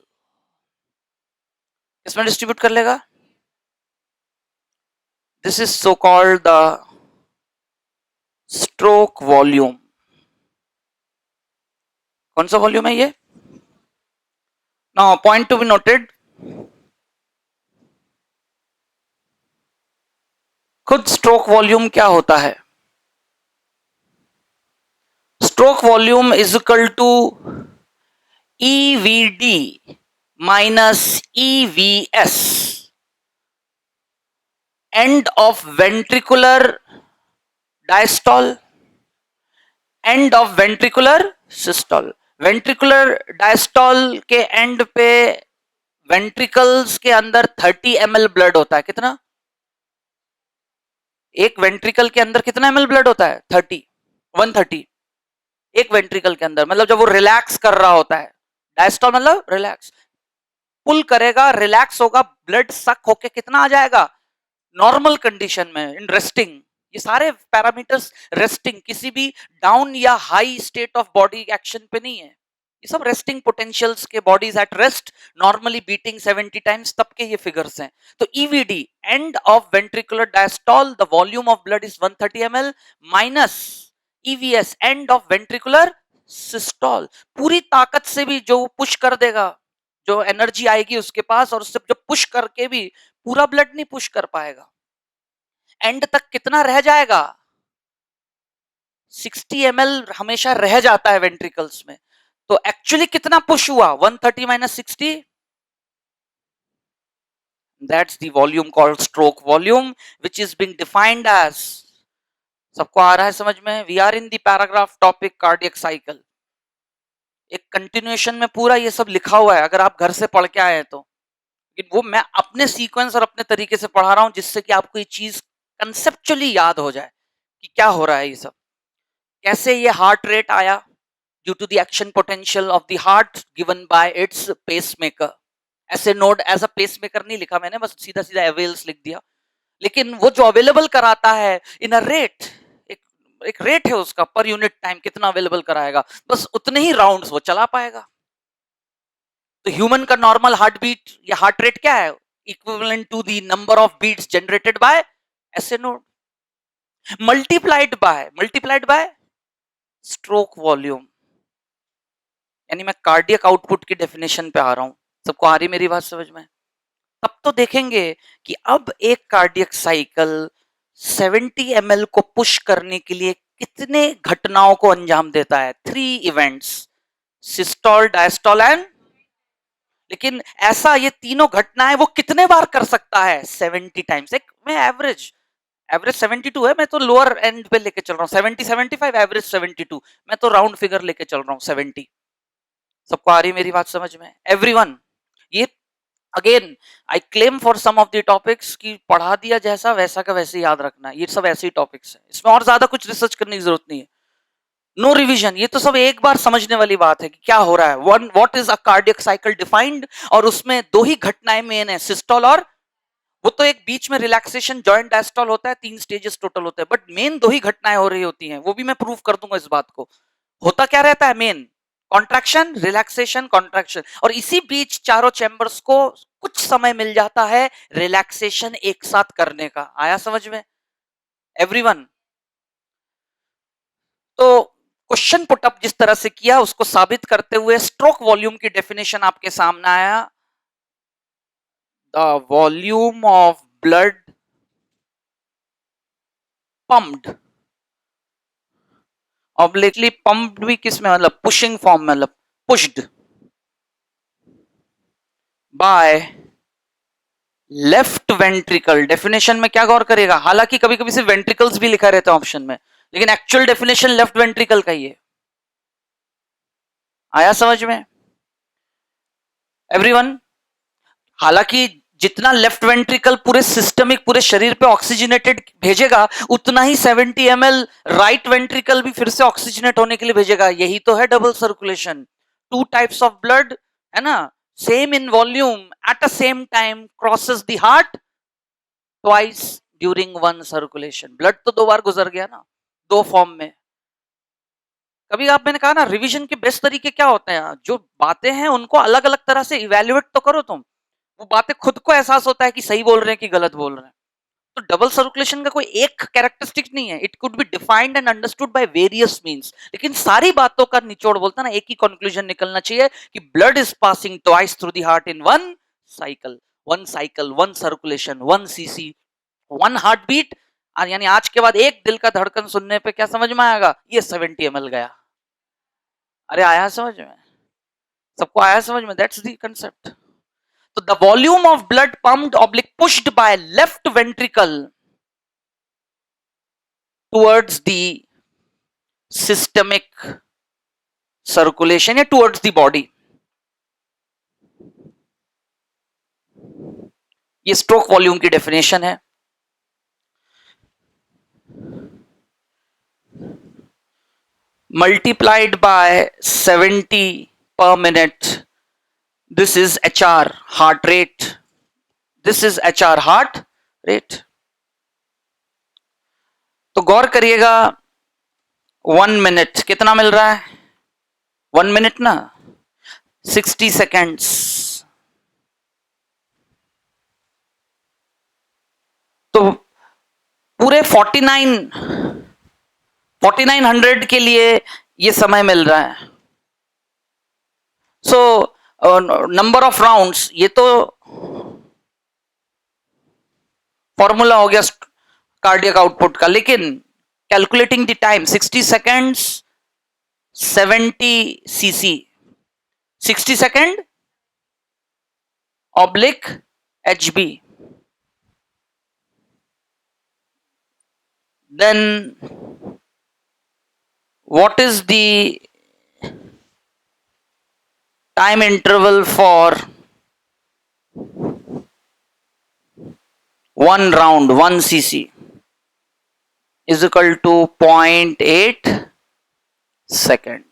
इसमें डिस्ट्रीब्यूट कर लेगा. This is so called the stroke volume. कौन सा वॉल्यूम है ये? Now point to be noted. खुद स्ट्रोक वॉल्यूम क्या होता है? Stroke volume is equal to EVD minus EVS, end of ventricular diastole, end of ventricular systole. Ventricular diastole के and पे वेंट्रिकल्स के अंदर 30 ml ब्लड होता है. कितना? एक वेंट्रिकल के अंदर कितना ml ब्लड होता है? 30. 130 एक वेंट्रिकल के अंदर. मतलब जब वो रिलैक्स कर रहा होता है, डायस्टॉल मतलब रिलैक्स, पुल करेगा, रिलैक्स होगा, ब्लड सक होके कितना आ जाएगा नॉर्मल कंडीशन में, इन रेस्टिंग. ये सारे पैरामीटर्स रेस्टिंग, किसी भी डाउन या high state of body action पे नहीं है. ये सब रेस्टिंग पोटेंशियल्स के, bodies at rest, normally beating 70 times, तब के ये फिगर्स हैं. तो EBD, end of ventricular diastole, the volume of blood is 130 ml, minus EVS, end of ventricular systole. पूरी ताकत से भी जो पुश कर देगा, जो एनर्जी आएगी उसके पास, और उससे जो पुश करके भी पूरा ब्लड नहीं पुश कर पाएगा. एंड तक कितना रह जाएगा? 60 ml हमेशा रह जाता है वेंट्रिकल्स में. तो एक्चुअली कितना पुश हुआ? 130 minus 60. That's the volume called stroke volume, which is being defined as. सबको आ रहा है समझ में? We are in the paragraph topic cardiac cycle. एक कंटिन्यूएशन में पूरा ये सब लिखा हुआ है, अगर आप घर से पढ़ के आए हैं तो. लेकिन वो मैं अपने सीक्वेंस और अपने तरीके से पढ़ा रहा हूं, जिससे कि आपको ये चीज कंसेप्चुअली याद हो जाए कि क्या हो रहा है. ये सब कैसे ये हार्ट रेट आया, due to the action potential of the heart given by its pacemaker. ऐसे नोड एज अ पेसमेकर नहीं लिखा मैंने, बस सीधा सीधा अवेल्स लिख दिया. लेकिन वो जो अवेलेबल कराता है इन अ रेट, एक रेट है उसका, पर यूनिट टाइम कितना अवेलेबल कराएगा, बस उतने ही राउंड्स वो चला पाएगा. तो ह्यूमन का नॉर्मल हार्ट बीट या हार्ट रेट क्या है? Equivalent to the number of beats generated by S A node, multiplied by stroke volume. यानी मैं कार्डियक आउटपुट की डेफिनेशन पे आ रहा हूं. सबको आ रही मेरी बात समझ में? तब तो देखेंगे कि अब एक कार्डियक साइकिल 70 ml को पुश करने के लिए कितने घटनाओं को अंजाम देता है. 3 इवेंट्स, सिस्टोल, डायस्टोल एंड. लेकिन ऐसा ये तीनों घटनाएं वो कितने बार कर सकता है? 70 टाइम्स. एक मैं एवरेज 72 है, मैं तो लोअर एंड पे लेके चल रहा हूँ. 70 75, एवरेज 72, मैं तो राउंड फिगर लेके चल रहा हूँ 70. सबको आ रही मेरी बात समझ में? एवरीवन. ये again I claim for some of the topics की पढ़ा दिया जैसा वैसा का वैसे याद रखना. ये सब ऐसे ही टॉपिक्स है, इसमें और ज्यादा कुछ रिसर्च करने की जरूरत नहीं है. No revision. ये तो सब एक बार समझने वाली बात है कि क्या हो रहा है. One, what is a cardiac cycle defined, और उसमें 2 ही घटनाएं मेन है, सिस्टोल और. वो तो एक बीच में रिलैक्सेशन जॉइंट डायस्टोल होता है, 3 स्टेजेस टोटल होते हैं, बट मेन 2 ही घटनाएं हो रही होती हैं. वो भी मैं प्रूव कर दूंगा इस बात को. होता क्या रहता है मेन? कॉन्ट्रैक्शन, रिलैक्सेशन, कॉन्ट्रैक्शन, और इसी बीच चारों चैम्बर्स को कुछ समय मिल जाता है रिलैक्सेशन एक साथ करने का। आया समझ में एवरीवन? तो क्वेश्चन पुटअप जिस तरह से किया उसको साबित करते हुए स्ट्रोक वॉल्यूम की डेफिनेशन आपके सामने आया। The volume of blood pumped, obliquely pumped भी किस में, मतलब पुशिंग फॉर्म में, मतलब pushed by left ventricle. Definition में क्या गौर करेगा, हालांकि कभी कभी सिर्फ वेंट्रिकल्स भी लिखा रहता है ऑप्शन में, लेकिन एक्चुअल डेफिनेशन लेफ्ट वेंट्रिकल का ही है। आया समझ में एवरीवन? हालांकि जितना लेफ्ट वेंट्रिकल पूरे सिस्टमिक पूरे शरीर पे ऑक्सीजनेटेड भेजेगा, उतना ही 70 ml राइट वेंट्रिकल भी फिर से ऑक्सीजनेट होने के लिए भेजेगा। यही तो है double circulation. Two types of blood, है ना, same in volume at a same time crosses the heart twice during one circulation. Blood तो दो बार गुजर गया ना, दो फॉर्म में। कभी आप, मैंने कहा ना, रिवीजन के बेस्ट तरीके क्या होते हैं, जो बातें हैं उनको अलग अलग तरह से इवेल्युएट तो करो तुम, वो बातें खुद को एहसास होता है कि सही बोल रहे हैं कि गलत बोल रहे हैं। तो डबल सर्कुलेशन का कोई एक कैरेक्टरिस्टिक नहीं है, it could be defined and understood by various means, लेकिन सारी बातों का निचोड़ बोलता ना, एक ही कंक्लूजन निकलना चाहिए कि blood is passing twice through the heart in cycle cycle, one circulation, one CC, one heart beat. यानी आज के बाद एक दिल का धड़कन सुनने पे क्या समझ में आएगा, ये 70 ml गया। अरे आया समझ में, सबको आया समझ में? That's the concept. So the volume of blood pumped oblique pushed by left ventricle towards the systemic circulation या towards the body, ये स्ट्रोक वॉल्यूम की डेफिनेशन है। Multiplied by 70 per minute, this is HR heart rate, this is HR heart rate। तो गौर करिएगा, 1 minute कितना मिल रहा है, 1 minute ना 60 सेकेंड्स, तो पूरे 4900 के लिए ये समय मिल रहा है। सो नंबर ऑफ राउंड्स, ये तो फॉर्मूला हो गया कार्डियक आउटपुट का, लेकिन calculating the time 60 seconds 70 CC, 60 second oblique HB, then what is the time interval for one round 1 cc is equal to 0.8 second,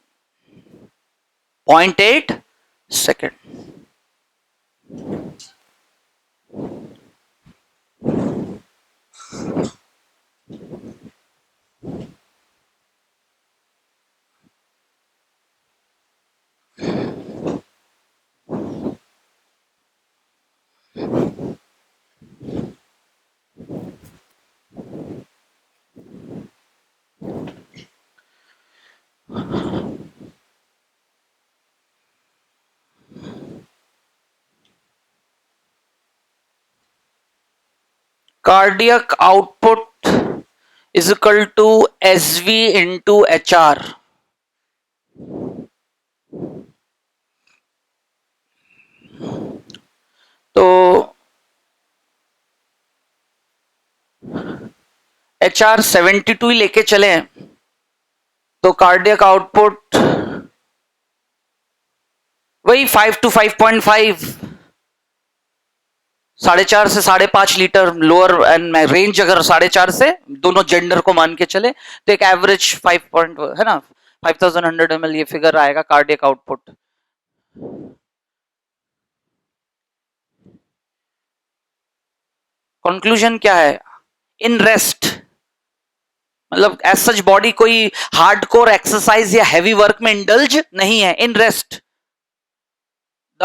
0.8 second। Cardiac output is equal to SV into HR। तो HR 72 ही लेके चले, तो cardiac output वही 5 to 5.5, 4.5 से 5.5 litre lower and range, अगर 4.5 से दोनों gender को मान के चले तो एक एवरेज 5 पॉइंट है ना, 5100 ml ये फिगर आएगा कार्डियक आउटपुट। कंक्लूजन क्या है, इन रेस्ट मतलब एज सच बॉडी कोई हार्डकोर एक्सरसाइज या हैवी वर्क में इंडल्ज नहीं है. In rest the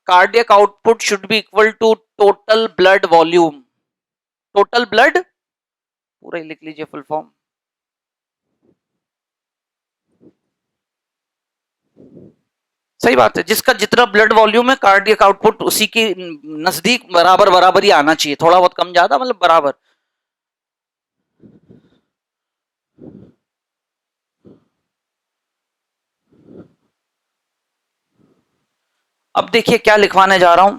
cardiac output should be equal to total blood volume. Total blood पूरा ही लिख लीजिए फुल फॉर्म. सही बात है, जिसका जितना ब्लड वॉल्यूम है कार्डियक आउटपुट उसी के नजदीक बराबर बराबर ही आना चाहिए. थोड़ा बहुत कम ज्यादा मतलब बराबर. अब देखिए क्या लिखवाने जा रहा हूं.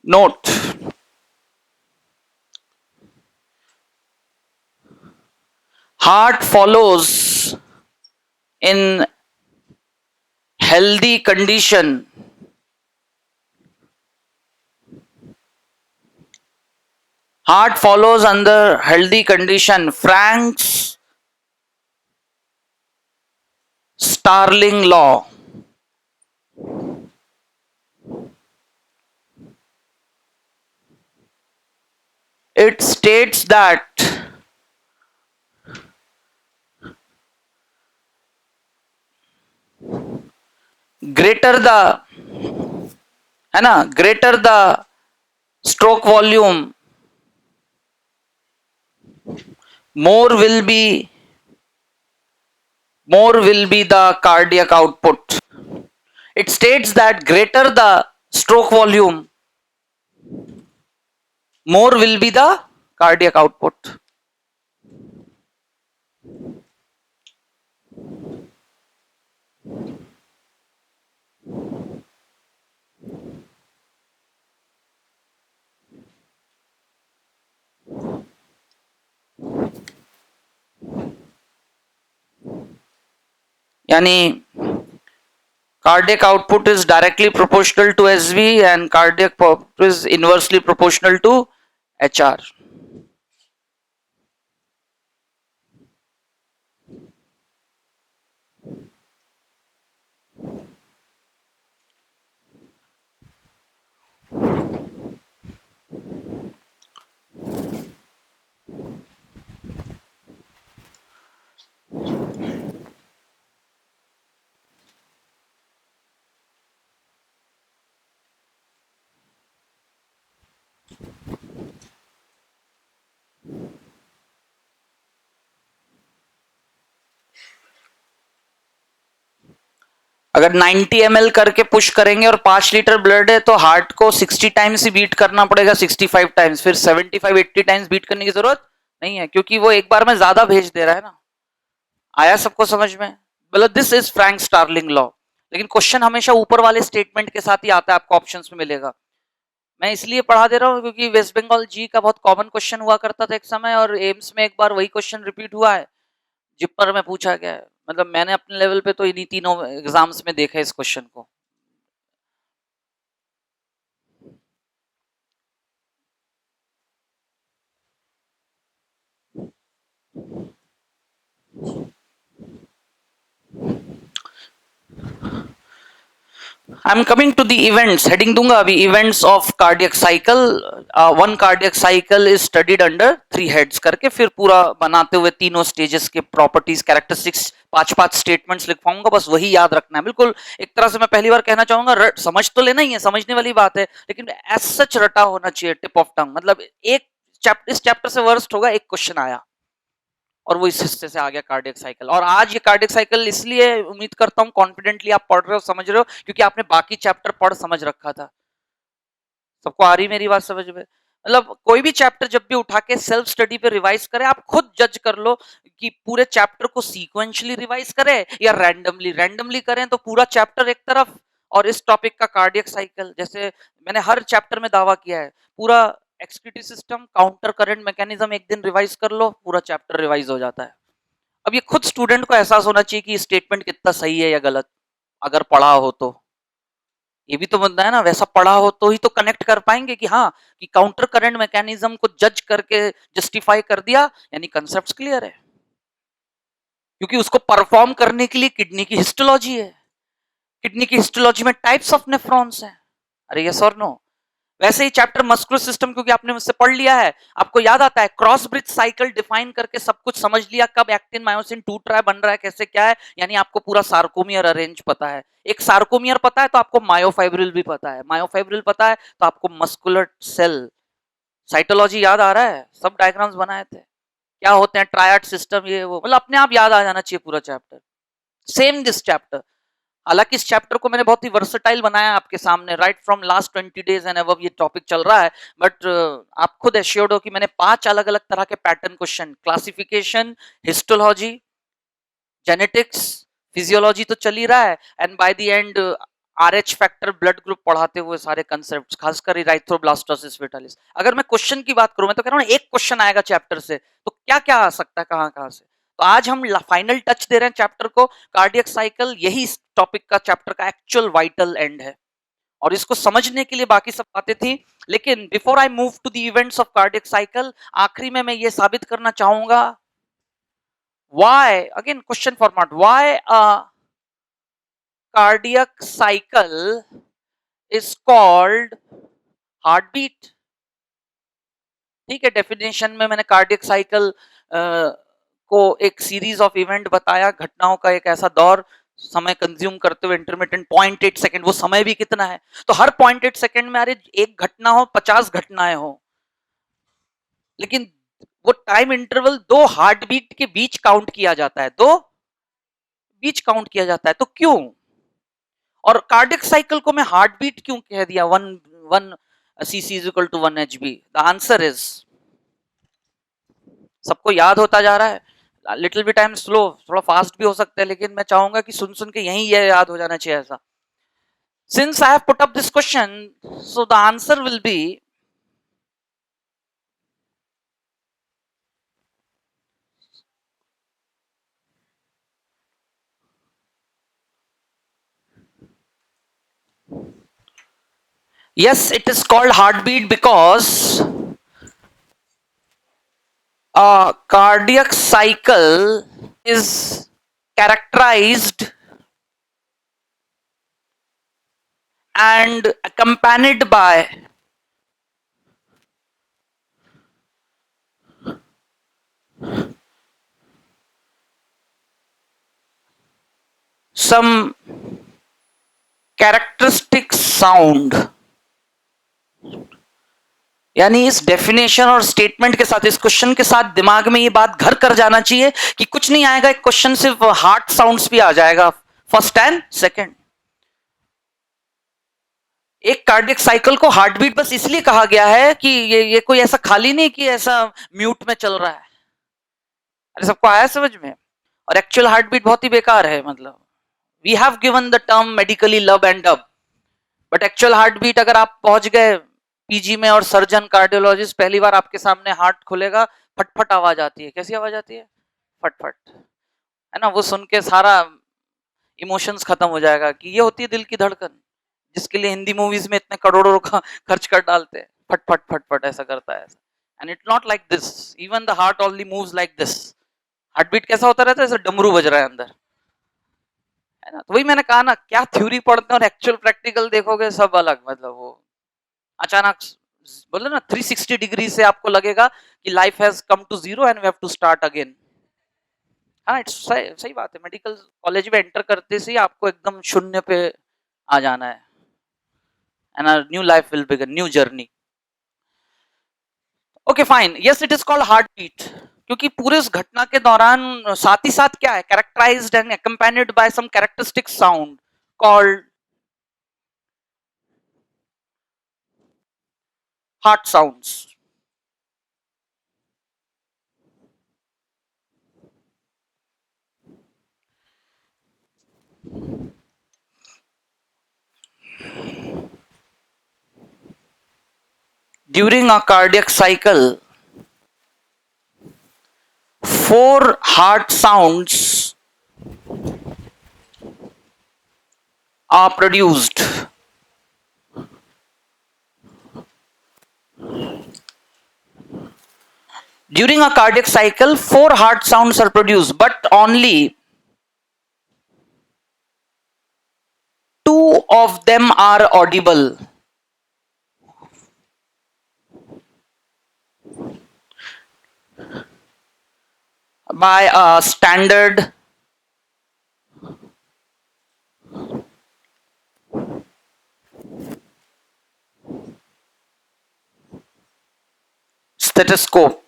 Note, heart follows in healthy condition heart follows under healthy condition Frank's Starling law. It states that greater the है ना, greater the stroke volume more will be the cardiac output. It states that greater the stroke volume more will be the cardiac output. यानी cardiac output is directly proportional to SV and cardiac output is inversely proportional to HR. अगर 90 ml करके push करेंगे और 5 litre blood है तो heart को 60 times ही beat करना पड़ेगा, 65 टाइम्स. फिर 75-80 टाइम्स बीट करने की जरूरत नहीं है क्योंकि वो एक बार में ज्यादा भेज दे रहा है ना. आया सबको समझ में? मतलब this is Frank Starling law. लेकिन क्वेश्चन हमेशा ऊपर वाले स्टेटमेंट के साथ ही आता है, आपको ऑप्शंस में मिलेगा. मैं इसलिए पढ़ा दे रहा हूँ क्योंकि वेस्ट बंगाल जी का बहुत कॉमन क्वेश्चन हुआ करता था एक समय, और एम्स में एक बार वही क्वेश्चन रिपीट हुआ है, जिपर में पूछा गया है. मतलब मैंने अपने लेवल पे तो इन्हीं तीनों एग्जाम्स में देखा है इस क्वेश्चन को. I'm coming to the events. Heading दूंगा अभी. Events of cardiac cycle. One cardiac cycle is studied under 3 heads करके फिर पूरा बनाते हुए तीनों स्टेजेस के प्रॉपर्टीज, कैरेक्टरिस्टिक्स, 5 स्टेटमेंट्स लिखवाऊंगा. बस वही याद रखना है. बिल्कुल एक तरह से मैं पहली बार कहना चाहूंगा, समझ तो लेना ही है, समझने वाली बात है, लेकिन एज सच रटा होना चाहिए, टिप ऑफ टंग. मतलब एक इस चैप्टर से वर्स्ट होगा एक क्वेश्चन आया और वो इस हिस्से से आ गया कार्डियक साइकिल. और आज ये कार्डियक साइकिल इसलिए उम्मीद करता हूं कॉन्फिडेंटली आप पढ़ रहे हो, समझ रहे हो, क्योंकि आपने बाकी चैप्टर पढ़ समझ रखा था. सबको आ रही मेरी बात समझ में? मतलब कोई भी चैप्टर जब भी उठा के सेल्फ स्टडी पे रिवाइज करे, आप खुद जज कर लो कि पूरे चैप्टर को सीक्वेंशियली रिवाइज करें या रैंडमली करें. तो पूरा चैप्टर एक तरफ और इस टॉपिक का कार्डियक साइकिल, जैसे मैंने हर चैप्टर में दावा किया है, पूरा excretory system, counter current mechanism एक दिन रिवाइज कर लो, पूरा चैप्टर रिवाइज हो जाता है. अब ये खुद स्टूडेंट को एहसास होना चाहिए कि स्टेटमेंट कितना सही है या गलत, अगर पढ़ा हो तो. ये भी तो मुद्दा है ना, वैसा पढ़ा हो तो ही तो कनेक्ट कर पाएंगे कि हाँ, कि काउंटर करंट मैकेनिज्म को जज करके जस्टिफाई कर दिया, यानी कंसेप्ट क्लियर है. क्योंकि उसको परफॉर्म करने के लिए किडनी की हिस्टोलॉजी है. किडनी की हिस्टोलॉजी में टाइप्स ऑफ नेफ्रॉन्स हैं. अरे यस और नो? वैसे ही चैप्टर मस्कुलर सिस्टम, क्योंकि आपने मुझसे पढ़ लिया है, आपको याद आता है, क्रॉस ब्रिज साइकिल डिफाइन करके सब कुछ समझ लिया, कब एक्टिन मायोसिन टूट रहा है, बन रहा है, कैसे क्या है, यानी आपको पूरा सार्कोमियर अरेंज पता है। एक सार्कोमियर पता है तो आपको मायोफाइब्रिल भी पता है, मायोफाइब्रिल पता है तो आपको मस्कुलर सेल साइटोलॉजी याद आ रहा है, सब डायग्राम्स बनाए थे, क्या होते हैं ट्रायड सिस्टम, ये वो, मतलब अपने आप याद आ जाना चाहिए पूरा चैप्टर। सेम दिस चैप्टर, हालांकि इस चैप्टर को मैंने बहुत ही वर्सेटाइल बनाया आपके सामने, right from last 20 days and अब ये टॉपिक चल रहा है, बट आप खुद एश्योर्ड हो कि मैंने 5 अलग अलग तरह के pattern question, classification, histology, genetics, physiology तो चल ही रहा है, and bye the and RH factor, blood group पढ़ाते हुए सारे कंसेप्ट, खासकर इराइथ्रोब्लास्टोसिस फेटालिस। अगर मैं क्वेश्चन की बात करूं, मैं तो कह रहा हूं एक क्वेश्चन आएगा चैप्टर से तो क्या क्या आ सकता है, कहां कहां से। तो आज हम फाइनल टच दे रहे हैं चैप्टर को, कार्डियक साइकिल, यही इस टॉपिक का, चैप्टर का एक्चुअल वाइटल एंड है, और इसको समझने के लिए बाकी सब बातें थी। लेकिन before I move to the events of cardiac cycle, आखिरी में मैं ये साबित करना चाहूंगा, why, again question format, why a cardiac cycle is called heartbeat। ठीक है, डेफिनेशन में मैंने कार्डियक साइकिल को एक सीरीज ऑफ इवेंट बताया, घटनाओं का एक ऐसा दौर, समय कंज्यूम करते हुए इंटरमिटेंट 0.8 सेकंड, वो समय भी कितना है, तो हर 0.8 सेकंड में अरे एक घटना हो, 50 घटनाएं हो, लेकिन वो टाइम इंटरवल दो हार्ट बीट के बीच काउंट किया जाता है, दो बीच काउंट किया जाता है, तो क्यों, और कार्डियक साइकिल को मैं हार्ट बीट क्यों कह दिया, one one CC is equal to 1 HB। The answer is, सबको याद होता जा रहा है, लिटिल बिट टाइम स्लो, थोड़ा फास्ट भी हो सकता है, लेकिन मैं चाहूंगा कि सुन सुन के यही ये याद हो जाना चाहिए ऐसा। Since I have put up this question, so the answer will be, yes, it is called heartbeat because a cardiac cycle is characterized and accompanied by some characteristic sound। यानी इस डेफिनेशन और स्टेटमेंट के साथ, इस question के साथ दिमाग में ये बात घर कर जाना चाहिए कि कुछ नहीं आएगा, एक क्वेश्चन सिर्फ हार्ट साउंड्स भी आ जाएगा, फर्स्ट एंड सेकंड। एक कार्डियक साइकिल को हार्टबीट बस इसलिए कहा गया है कि ये कोई ऐसा खाली नहीं कि ऐसा म्यूट में चल रहा है, अरे सबको आया समझ में, और एक्चुअल हार्टबीट बहुत ही बेकार है, मतलब we have given the term medically lub and dub, but actual heartbeat अगर आप पहुंच गए पीजी में और सर्जन कार्डियोलॉजिस्ट पहली बार आपके सामने हार्ट खुलेगा, फटफट आवाज आती है, कैसी आवाज आती है, फटफट, है ना, वो सुन के सारा इमोशंस खत्म हो जाएगा कि ये होती है दिल की धड़कन, जिसके लिए हिंदी मूवीज में इतने करोड़ों का खर्च कर डालते हैं, फट फट फट फट ऐसा करता है, and it not like this, even the heart only moves like this, heartbeat कैसा होता रहता है, जैसे डमरू बज रहा है अंदर, है ना, तो वही मैंने कहा ना, क्या थ्योरी पढ़ते हैं और एक्चुअल प्रैक्टिकल देखोगे सब अलग, मतलब वो अचानक बोले ना 360 डिग्री से आपको लगेगा कि life has come to zero and we have to start again. हाँ, इट्स सही, सही बात है, मेडिकल कॉलेज में एंटर करते से ही आपको एकदम शून्य पे आ जाना है, and a new life will begin, new journey. Okay fine, yes it is called heart beat, क्योंकि पूरे उस घटना के दौरान साथ ही साथ क्या है, characterized and accompanied by some characteristic sound called heart sounds. During a cardiac cycle, four heart sounds are produced. During a cardiac cycle, four heart sounds are produced, but only two of them are audible. by a standard stethoscope.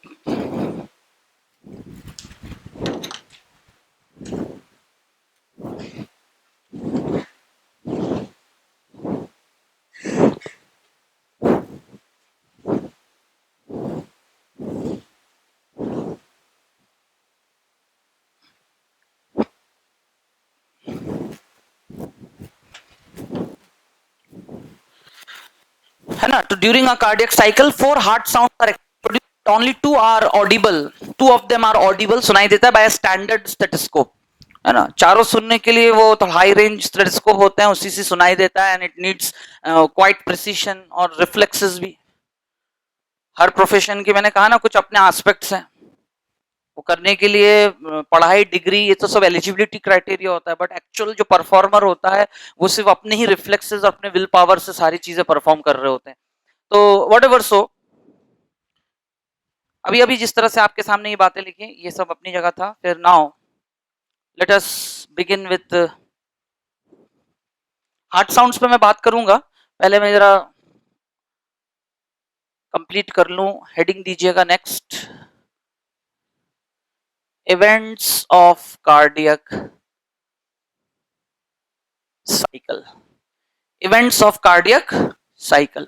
है ना? तो during a cardiac cycle 4 heart sound are produced, only 2 are audible, 2 of them are audible, सुनाई देता है by standard stethoscope, है ना? चारों सुनने के लिए वो तो हाई रेंज स्टेथोस्कोप होते हैं, उसी से सुनाई देता है, and it needs quite precision और रिफ्लेक्सेस भी। हर प्रोफेशन की मैंने कहा ना कुछ अपने एस्पेक्ट्स हैं, वो करने के लिए पढ़ाई, डिग्री, ये तो सब एलिजिबिलिटी क्राइटेरिया होता है, बट एक्चुअल जो परफॉर्मर होता है वो सिर्फ अपने ही रिफ्लेक्सेस, अपने विल पावर से सारी चीजें परफॉर्म कर रहे होते हैं। तो वट एवर सो, अभी अभी जिस तरह से आपके सामने ये बातें लिखी ये सब अपनी जगह था। फिर now let us begin with heart sounds पे मैं बात करूंगा। पहले मैं जरा कंप्लीट कर लूं, हेडिंग दीजिएगा next, events of cardiac cycle, events of cardiac cycle.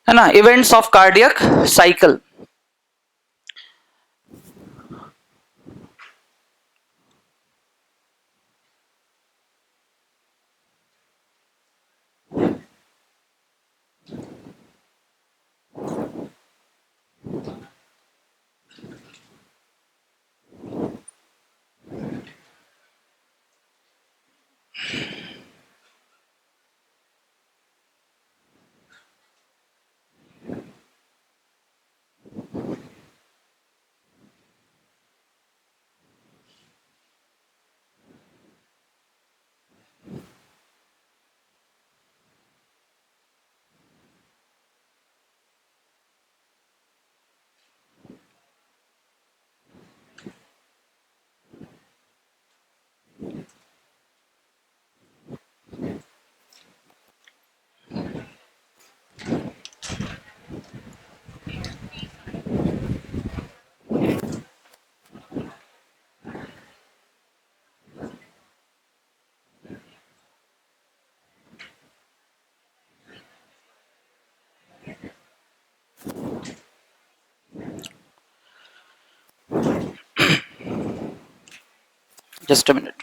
है ना? Events of cardiac cycle. Just a minute.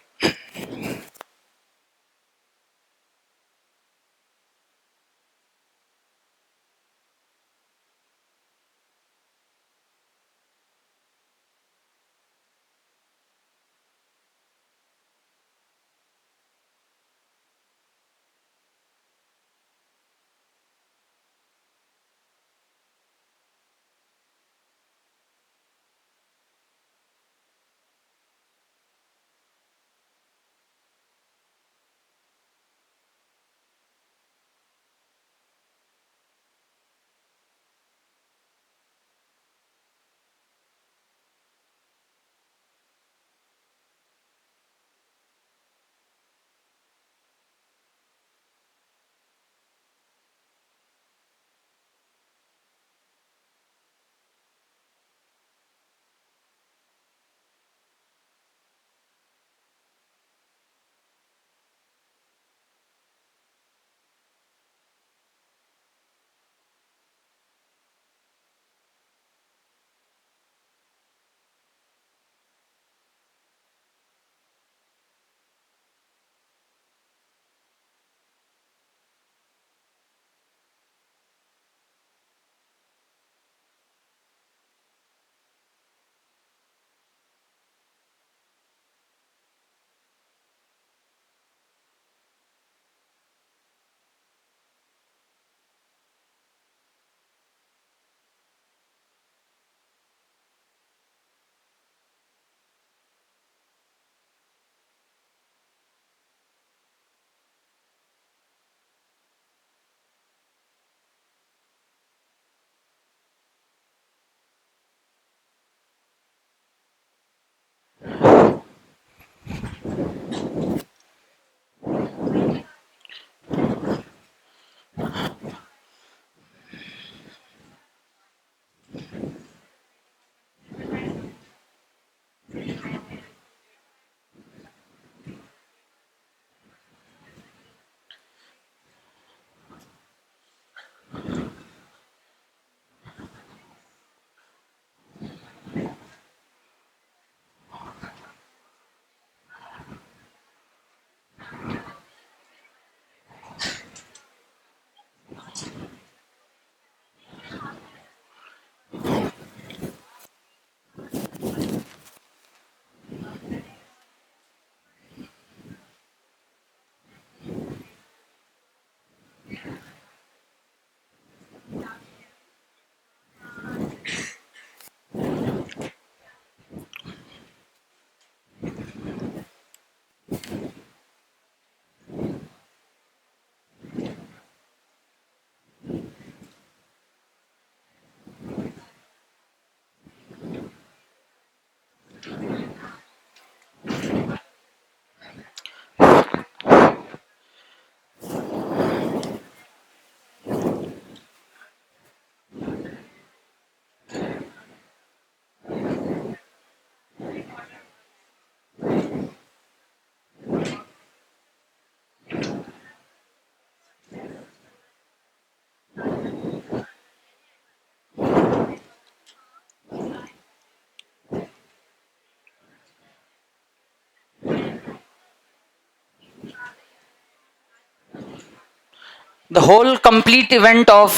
The whole complete event of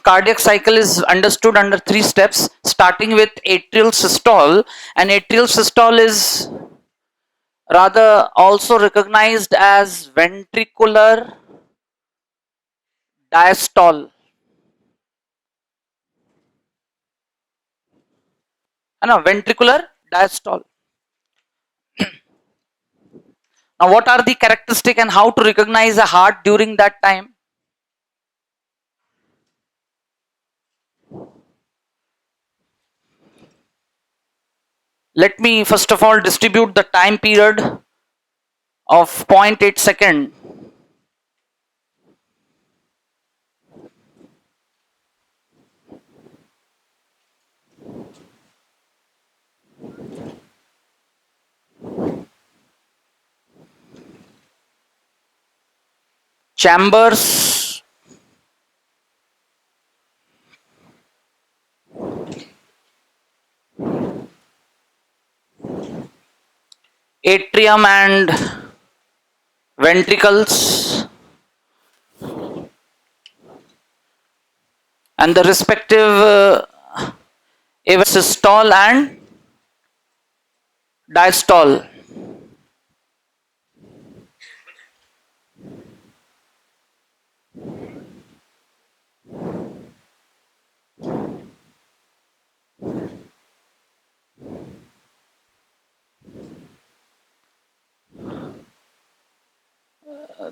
cardiac cycle is understood under 3 steps, starting with atrial systole. And atrial systole is rather also recognized as ventricular diastole. No, ventricular diastole. Now, what are the characteristic and how to recognize a heart during that time? Let me first of all distribute the time period of 0.8 second. Chambers, atrium and ventricles, and the respective systole and diastole.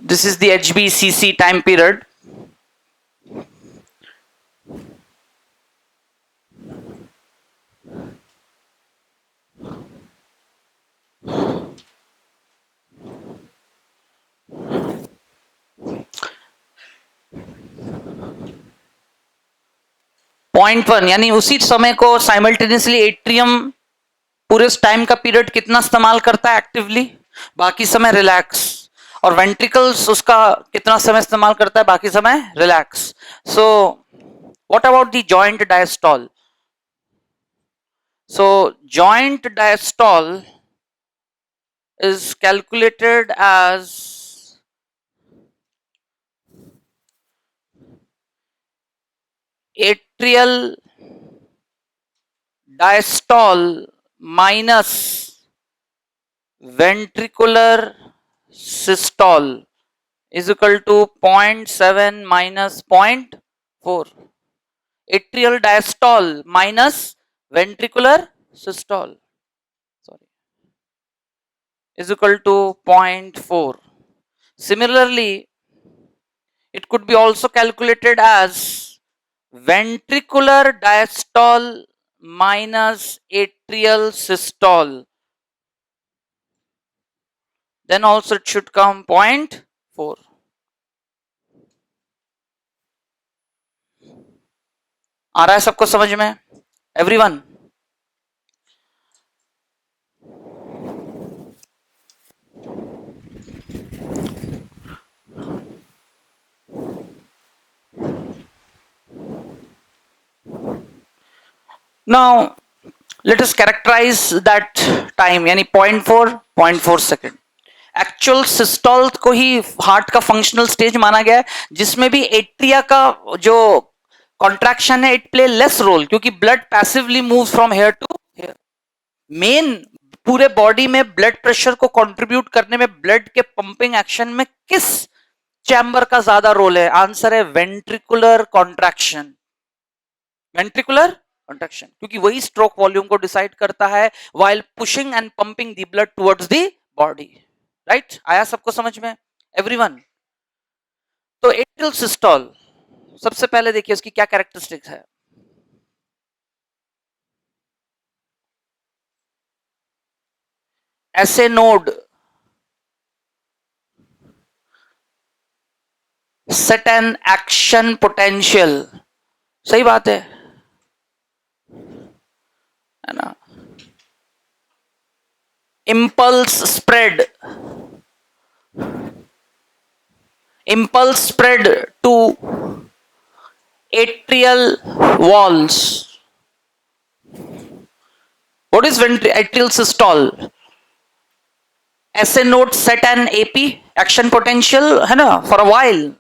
This is the HBCC time period. Point one यानी उसी समय को simultaneously atrium पूरे time का period कितना इस्तेमाल करता है एक्टिवली, बाकी समय रिलैक्स, और वेंट्रिकल्स उसका कितना समय इस्तेमाल करता है, बाकी समय relax. So what about the joint diastole? So joint diastole is calculated as atrial diastole minus ventricular systole is equal to 0.7 minus 0.4. Atrial diastole minus ventricular systole is equal to 0.4. Similarly, it could be also calculated as ventricular diastole minus atrial systole. Then also it should come 0.4. आ रहा है सबको समझ में? Everyone? Now let us characterize that time यानी 0.4 second. Actual systole को ही heart का functional stage माना गया है, जिसमें भी एट्रिया का जो कॉन्ट्रैक्शन है इट प्ले लेस रोल, क्योंकि blood passively move from here to here. Main पूरे बॉडी में ब्लड प्रेशर को कंट्रीब्यूट करने में ब्लड के पंपिंग एक्शन में किस चैम्बर का ज्यादा रोल है? आंसर है वेंट्रिकुलर कॉन्ट्रैक्शन. वेंट्रिकुलर कॉन्ट्रैक्शन, क्योंकि वही स्ट्रोक वॉल्यूम को डिसाइड करता है while pushing and pumping the blood towards the body. Right? आया सबको समझ में? एवरीवन? तो एट्रियल सिस्टोल सबसे पहले देखिए उसकी क्या कैरेक्टरिस्टिक्स है. ऐसे node set an action potential. सही बात है ना? impulse spread to atrial walls. What is atrial systole? SA node set an AP action potential है ना, for a while,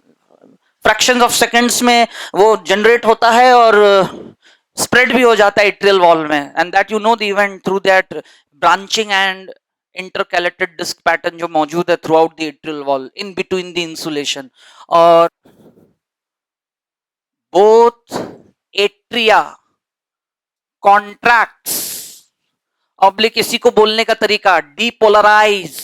fractions of seconds में वो जनरेट होता है और स्प्रेड भी हो जाता है एट्रियल वॉल में, and that you know the event through that branching and intercalated disc pattern जो मौजूद है throughout the atrial wall in between the insulation. और बोथ एट्रिया कॉन्ट्रैक्ट्स ऑब्लिक, इसी को बोलने का तरीका डीपोलराइज।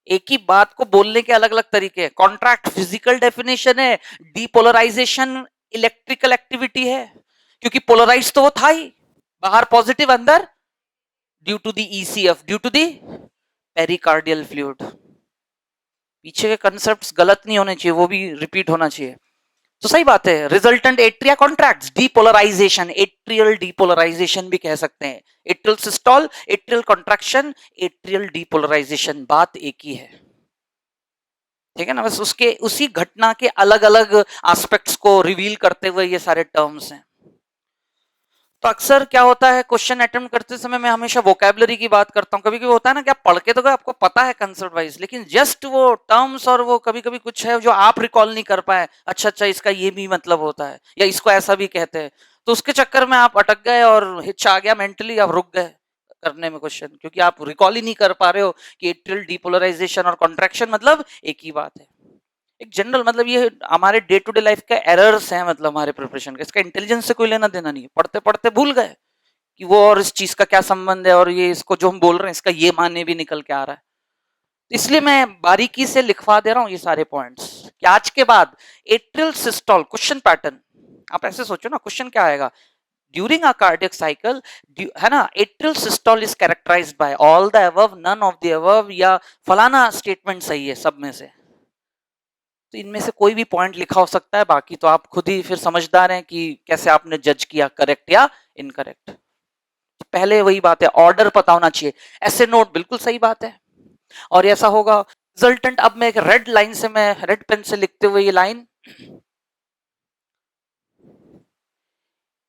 एक ही बात को बोलने के अलग अलग तरीके हैं। कॉन्ट्रैक्ट फिजिकल डेफिनेशन है, डीपोलराइजेशन इलेक्ट्रिकल एक्टिविटी है, क्योंकि पोलराइज तो वो था ही, बाहर पॉजिटिव अंदर, due to the ECF, due to the pericardial fluid. पीछे के कंसेप्ट्स गलत नहीं होने चाहिए, वो भी रिपीट होना चाहिए। तो सही बात है, resultant atria contracts, depolarization, atrial depolarization भी कह सकते हैं। Atrial systole, atrial contraction, atrial depolarization, बात एक ही है, ठीक है ना। बस उसके उसी घटना के अलग अलग एस्पेक्ट्स को रिवील करते हुए ये सारे टर्म्स हैं। तो अक्सर क्या होता है, क्वेश्चन अटेम्प्ट करते समय मैं हमेशा वोकैबुलरी की बात करता हूँ। कभी कभी होता है ना कि आप पढ़ के तो आपको पता है कंसेप्ट वाइज, लेकिन जस्ट वो टर्म्स और वो कभी कभी कुछ है जो आप रिकॉल नहीं कर पाए, अच्छा अच्छा इसका ये भी मतलब होता है या इसको ऐसा भी कहते हैं, तो उसके चक्कर में आप अटक गए और हिच आ गया, मेंटली आप रुक गए करने में क्वेश्चन, क्योंकि आप रिकॉल ही नहीं कर पा रहे हो कि एट्रियल डीपोलराइजेशन और कॉन्ट्रैक्शन मतलब एक ही बात है। एक जनरल मतलब ये हमारे डे टू डे लाइफ के एरर्स हैं, मतलब हमारे प्रिपरेशन का, इसका इंटेलिजेंस से कोई लेना देना नहीं है। पढ़ते पढ़ते भूल गए कि वो और इस चीज का क्या संबंध है, और ये इसको जो हम बोल रहे हैं इसका ये माने भी निकल के आ रहा है। इसलिए मैं बारीकी से लिखवा दे रहा हूं ये सारे पॉइंट्स कि आज के बाद एट्रियल सिस्टोल क्वेश्चन पैटर्न, आप ऐसे सोचो ना क्वेश्चन क्या आएगा, ड्यूरिंग अ कार्डियक साइकिल, है ना, atrial systole is characterized by all the above, none of the above, या फलाना स्टेटमेंट सही है सब में से। तो इनमें से कोई भी पॉइंट लिखा हो सकता है, बाकी तो आप खुद ही फिर समझदार हैं कि कैसे आपने जज किया, करेक्ट या इनकरेक्ट। पहले वही बात है, ऑर्डर पता होना चाहिए। ऐसे नोट बिल्कुल सही बात है, और ऐसा होगा रिजल्टेंट। अब मैं एक रेड लाइन से, मैं रेड पेन से लिखते हुए ये लाइन,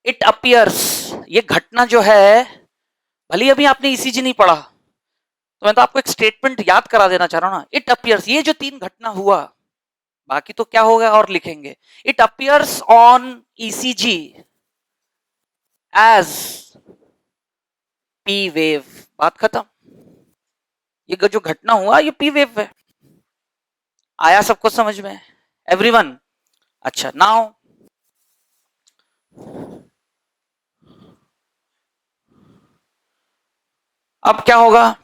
इट अपियर्स, ये घटना जो है, भले अभी आपने ईसीजी नहीं पढ़ा तो मैं तो आपको एक स्टेटमेंट याद करा देना चाह रहा हूं ना। इट अपियर्स, ये जो 3 घटना हुआ, बाकी तो क्या होगा और लिखेंगे, it appears on ECG as P wave, बात खत्म। ये जो घटना हुआ ये पी वेव है। आया सबको समझ में, एवरीवन? अच्छा, नाउ अब क्या होगा,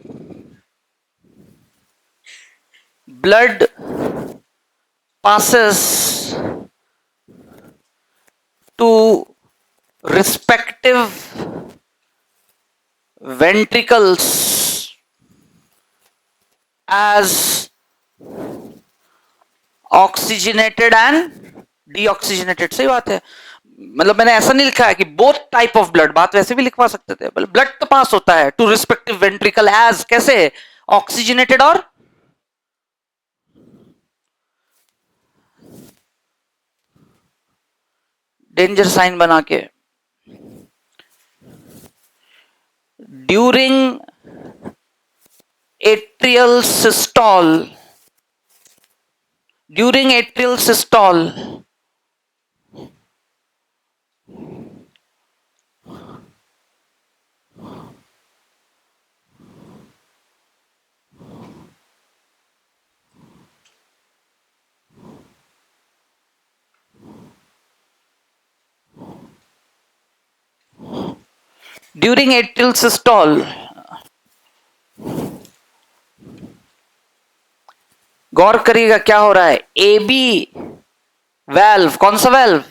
blood passes to respective ventricles as oxygenated and deoxygenated। सही बात है, मतलब मैंने ऐसा नहीं लिखा है कि बोथ टाइप ऑफ ब्लड, बात वैसे भी लिखवा सकते थे, ब्लड तो पास होता है टू रिस्पेक्टिव वेंट्रिकल एज, कैसे, ऑक्सीजनेटेड और डेंजर साइन बना के, during atrial systole, during atrial systole during atrial systole, गौर करिएगा क्या हो रहा है, ए बी वेल्व, कौन सा वेल्व,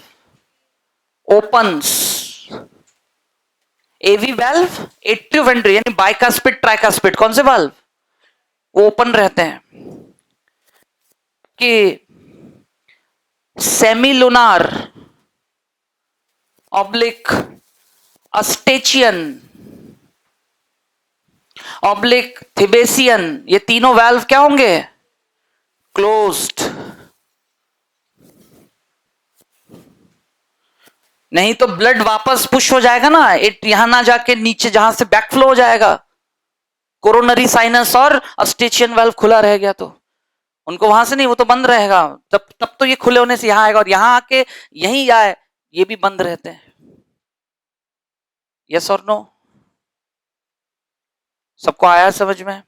ओपन्स, एवी वेल्व एट्रियोवेंट्री यानी बाइकास्पिड ट्राइकास्पिड, कौन से वाल्व ओपन रहते हैं, कि सेमिलुनार ऑब्लिक अस्टेचियन ऑब्लिक थिबेसियन, ये तीनों वाल्व क्या होंगे, क्लोज्ड। नहीं तो ब्लड वापस पुश हो जाएगा ना, यहां ना जाके नीचे जहां से बैकफ्लो हो जाएगा, कोरोनरी साइनस और अस्टेचियन वाल्व खुला रह गया तो उनको वहां से नहीं, वो तो बंद रहेगा। तब तब तो ये खुले होने से यहां आएगा, और यहां आके यहीं आए, ये भी बंद रहते हैं। यस और नो? सबको आया समझ में?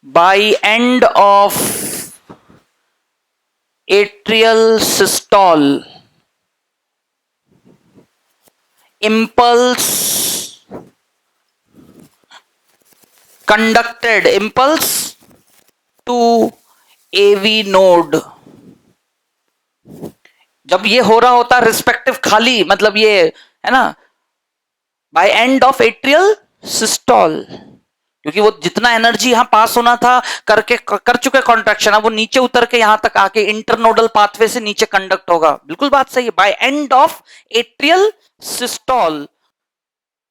by end of atrial systole, impulse conducted impulse to AV node। जब ये हो रहा होता रिस्पेक्टिव खाली, मतलब ये है ना, by end of atrial systole, क्योंकि वो जितना एनर्जी यहां पास होना था करके कर चुके कॉन्ट्रैक्शन, अब वो नीचे उतर के यहां तक आके इंटरनोडल पाथवे से नीचे कंडक्ट होगा। बिल्कुल बात सही है, by end of atrial systole.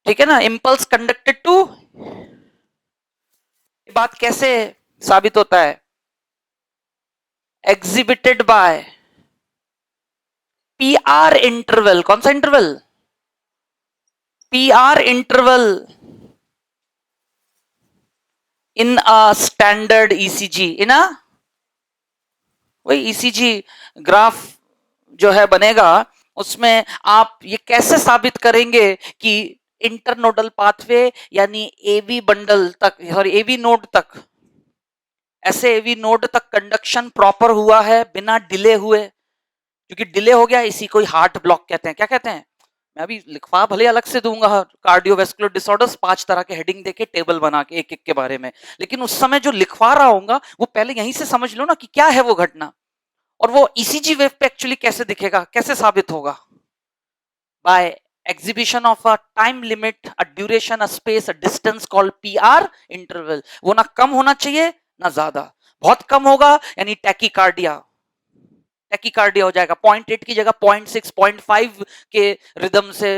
ठीक है ना, इंपल्स कंडक्टेड टू, बात कैसे साबित होता है? Exhibited by PR interval. कौन सा interval? PR interval in a standard ECG। इन अ, वही ECG ग्राफ जो है बनेगा, उसमें आप ये कैसे साबित करेंगे कि इंटरनोडल पाथवे यानी एवी बंडल तक, सॉरी एवी नोड तक, ऐसे एवी नोड तक कंडक्शन प्रॉपर हुआ है बिना डिले हुए। क्योंकि डिले हो गया, इसी को हार्ट ब्लॉक कहते हैं। क्या कहते हैं? मैं अभी लिखवा भले अलग से दूंगा, कार्डियोवैस्कुलर डिसऑर्डर्स 5 तरह के हेडिंग देके टेबल बना के एक एक के बारे में, लेकिन उस समय जो लिखवा रहा हूंगा वो पहले यहीं से समझ लो ना कि क्या है वो घटना, और वो ECG वेव पे एक्चुअली कैसे दिखेगा, कैसे साबित होगा? By exhibition of a time limit, a duration, a space, a distance called PR interval। वो ना कम होना चाहिए ना ज्यादा, बहुत कम होगा यानी टैकीकार्डिया, टैकीकार्डिया हो जाएगा। 0.8 की जगह 0.6 0.5 के रिदम से।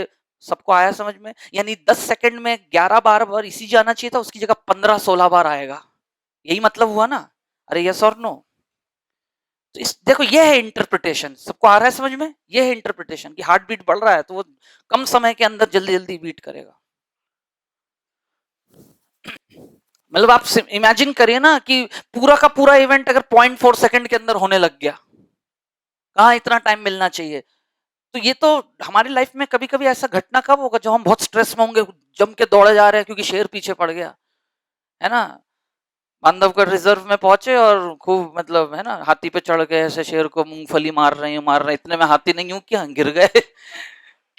सबको आया समझ में? यानी 10 सेकंड में 11 बार ECG आना चाहिए था, उसकी जगह 15-16 बार आएगा। यही मतलब हुआ ना? अरे यस और नो? तो इस देखो, ये है इंटरप्रिटेशन। सबको आ रहा है समझ में? ये है इंटरप्रिटेशन कि हार्ट बीट बढ़ रहा है तो वो कम समय के अंदर जल्दी जल्दी बीट करेगा। मतलब आप इमेजिन करिए ना कि पूरा का पूरा इवेंट अगर 0.4 सेकंड के अंदर होने लग गया, कहाँ इतना टाइम मिलना चाहिए? तो ये तो हमारी लाइफ में कभी कभी ऐसा घटना कब होगा? जब हम बहुत स्ट्रेस में होंगे, जम के दौड़े जा रहे हैं क्योंकि शेर पीछे पड़ गया, है ना, बांधवगढ़ रिजर्व में पहुंचे और खूब मतलब है ना, हाथी पे चढ़ गए, ऐसे शेर को मूंगफली मार रहे, इतने में हाथी ने यूं किया, गिर गए।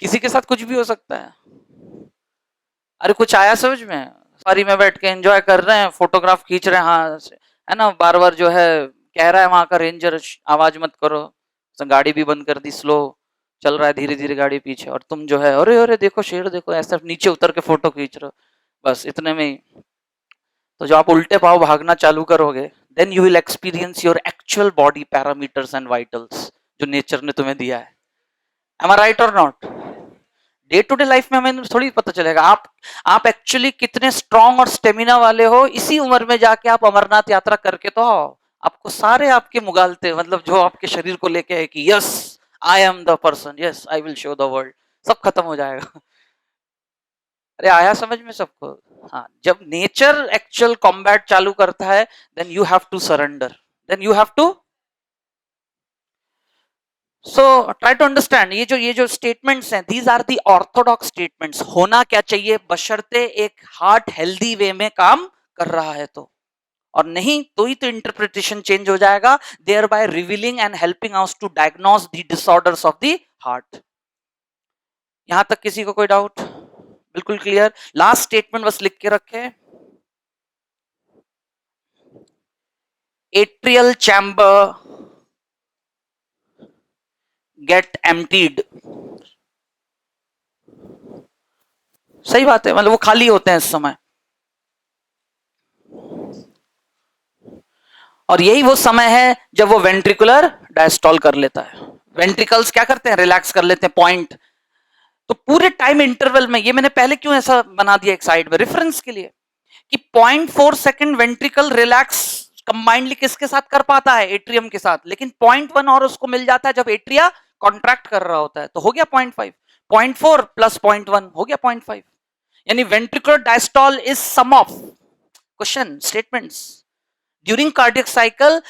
किसी के साथ कुछ भी हो सकता है। अरे कुछ आया समझ में? सफारी में बैठ के एंजॉय कर रहे हैं, फोटोग्राफ खींच रहे हैं, हाँ है ना, बार बार जो है कह रहा है वहां का रेंजर आवाज मत करो, तो गाड़ी भी बंद कर दी, स्लो चल रहा है धीरे धीरे गाड़ी पीछे, और तुम जो है अरे अरे देखो शेर देखो, ऐसा नीचे उतर के फोटो खींच रहे हो, बस इतने में ही। तो जो आप उल्टे पाव भागना चालू करोगे, then you will experience your actual body parameters and vitals जो नेचर ने तुम्हें दिया है। एम आई राइट और not? Day to day life में हमें थोड़ी पता चलेगा आप एक्चुअली कितने स्ट्रांग और स्टेमिना वाले हो, इसी उम्र में जाके आप अमरनाथ यात्रा करके तो आओ, आपको सारे आपके मुगालते, मतलब जो आपके शरीर को लेके है कि yes I am the person, yes I will show the world, सब खत्म हो जाएगा। अरे आया समझ में सबको? हाँ, जब नेचर एक्चुअल कॉम्बैट चालू करता है, then you have to surrender, then you have to. So try to understand, ये जो स्टेटमेंट्स हैं, these are the orthodox statements. होना क्या चाहिए? बशर्ते एक हार्ट हेल्दी वे में काम कर रहा है तो, और नहीं तो ही तो इंटरप्रिटेशन चेंज हो जाएगा, thereby revealing and helping us to diagnose the disorders of the heart. यहां तक किसी को कोई डाउट? बिल्कुल क्लियर? लास्ट स्टेटमेंट बस लिख के रखे, एट्रियल चैम्बर गेट एम्प्टीड। सही बात है, मतलब वो खाली होते हैं इस समय, और यही वो समय है जब वो वेंट्रिकुलर डायस्टॉल कर लेता है। वेंट्रिकल्स क्या करते हैं? रिलैक्स कर लेते हैं पॉइंट। तो पूरे टाइम इंटरवल में, ये मैंने पहले क्यों ऐसा बना दिया एक साइड में रेफरेंस के लिए, कि 0.4 सेकंड वेंट्रिकल रिलैक्स कंबाइंडली किसके साथ कर पाता है? एट्रियम के साथ। लेकिन 0.1 और उसको मिल जाता है जब एट्रिया कॉन्ट्रैक्ट कर रहा होता है, तो हो गया 0.5। 0.4 प्लस 0.1 हो गया 0.5। यानी ventricular diastole is sum of, question statements during cardiac cycle.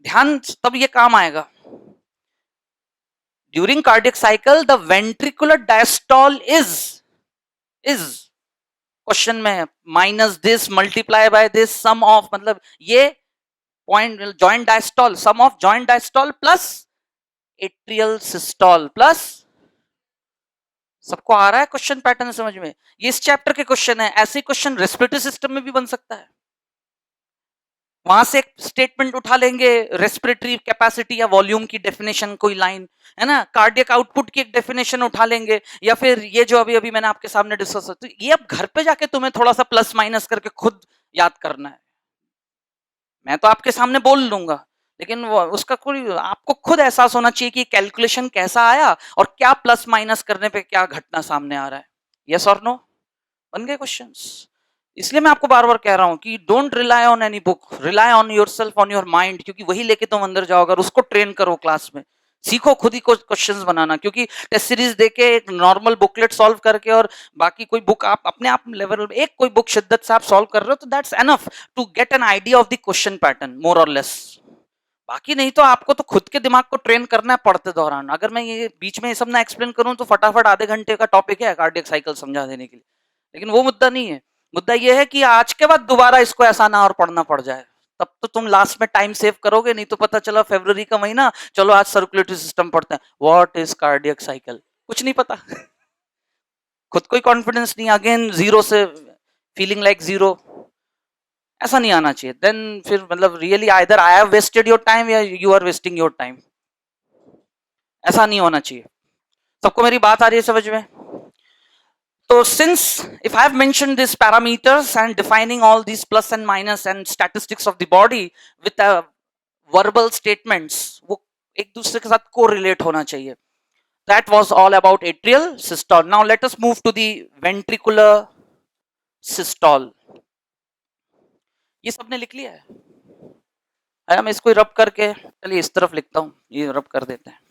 ध्यान तब ये काम आएगा। During cardiac cycle the ventricular diastole is question में minus this multiply by this sum of, मतलब ये point joint diastole, sum of joint diastole plus atrial systole plus. सबको आ रहा है क्वेश्चन पैटर्न समझ में? ये इस चैप्टर के क्वेश्चन है। ऐसे क्वेश्चन रेस्पिरेटरी सिस्टम में भी बन सकता है। वहां से एक स्टेटमेंट उठा लेंगे, रेस्पिरेटरी कैपेसिटी या वॉल्यूम की डेफिनेशन, कोई लाइन है ना, कार्डियक आउटपुट की एक डेफिनेशन उठा लेंगे, या फिर ये जो अभी अभी मैंने आपके सामने डिस्कस, तो ये अब घर पे जाके तुम्हें थोड़ा सा प्लस माइनस करके खुद याद करना है। मैं तो आपके सामने बोल लूंगा, लेकिन उसका कोई आपको खुद एहसास होना चाहिए कि कैलकुलेशन कैसा आया और क्या प्लस माइनस करने पे क्या घटना सामने आ रहा है। यस और नो? बन गए क्वेश्चंस। इसलिए मैं आपको बार बार कह रहा हूं कि don't rely on any book, rely on yourself, on your mind, क्योंकि वही लेके तुम अंदर जाओगे और उसको ट्रेन करो क्लास में। सीखो खुद ही क्वेश्चंस बनाना, क्योंकि टेस्ट सीरीज देके एक नॉर्मल बुकलेट सॉल्व करके और बाकी कोई बुक आप अपने आप लेवल एक कोई बुक शिद्दत से आप सॉल्व कर रहे हो, तो that's enough to get an idea of the question pattern more or less. बाकी नहीं तो आपको तो खुद के दिमाग को ट्रेन करना है पढ़ते दौरान। अगर मैं ये बीच में ये सब ना एक्सप्लेन करूं तो फटाफट आधे घंटे का टॉपिक है कार्डियक साइकिल समझा देने के लिए, लेकिन वो मुद्दा नहीं है। मुद्दा ये है कि आज के बाद दोबारा इसको ऐसा ना और पढ़ना पड़ जाए, तब तो तुम लास्ट में टाइम सेव करोगे। नहीं तो पता चला फरवरी का महीना, चलो आज सर्कुलेटरी सिस्टम पढ़ते हैं, व्हाट इज कार्डियक साइकिल, कुछ नहीं पता। खुद कोई कॉन्फिडेंस नहीं, अगेन जीरो से फीलिंग लाइक जीरो, ऐसा नहीं आना चाहिए। देन फिर मतलब really either I have wasted your time या you are wasting your time, ऐसा नहीं होना चाहिए। सबको मेरी बात आ रही है समझ में? So since if I have mentioned these parameters and defining all these plus and minus and statistics of the body with a verbal statements, वो एक दूसरे के साथ correlate होना चाहिए. That was all about atrial systole. Now let us move to the ventricular systole. ये सबने लिख लिया है? आया मैं इसको रब करके, चलिए इस तरफ लिखता हूँ, ये रब कर देते हैं।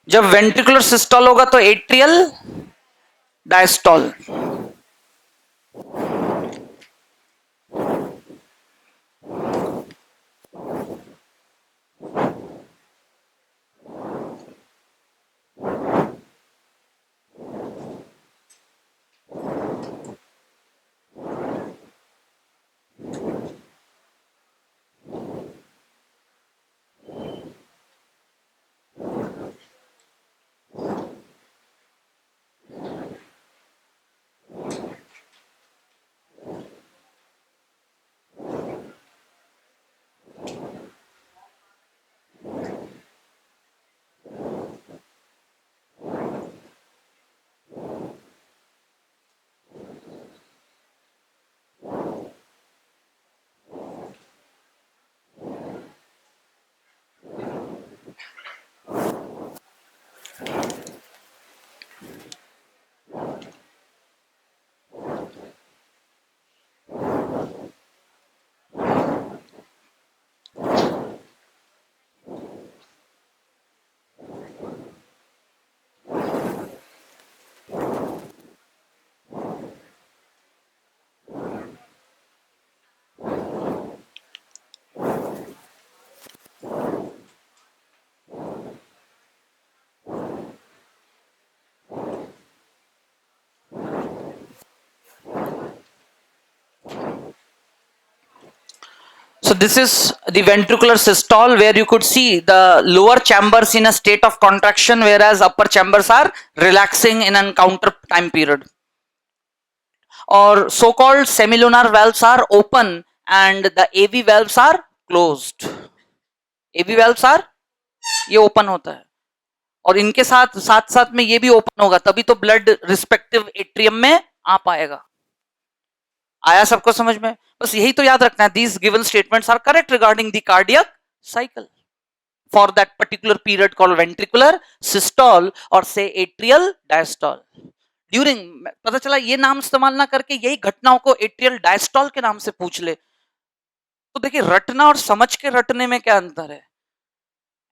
जब वेंट्रिकुलर सिस्टोल होगा तो atrial diastole, So this is the ventricular systole, where you could see the lower chambers in a state of contraction, whereas upper chambers are relaxing in an counter time period. Or so called semilunar valves are open and the AV valves are closed. AV valves are, ये open होता है, और इनके साथ साथ साथ में ये भी ओपन होगा, तभी तो ब्लड रिस्पेक्टिव एट्रियम में आ पाएगा। आया सबको समझ में? बस यही तो याद रखना है, these given statements are correct regarding the cardiac cycle for that particular period called ventricular systole और से एट्रियल डायस्टोल। ड्यूरिंग, पता चला ये नाम इस्तेमाल ना करके यही घटनाओं को एट्रियल डायस्टोल के नाम से पूछ ले, तो देखिए रटना और समझ के रटने में क्या अंतर है।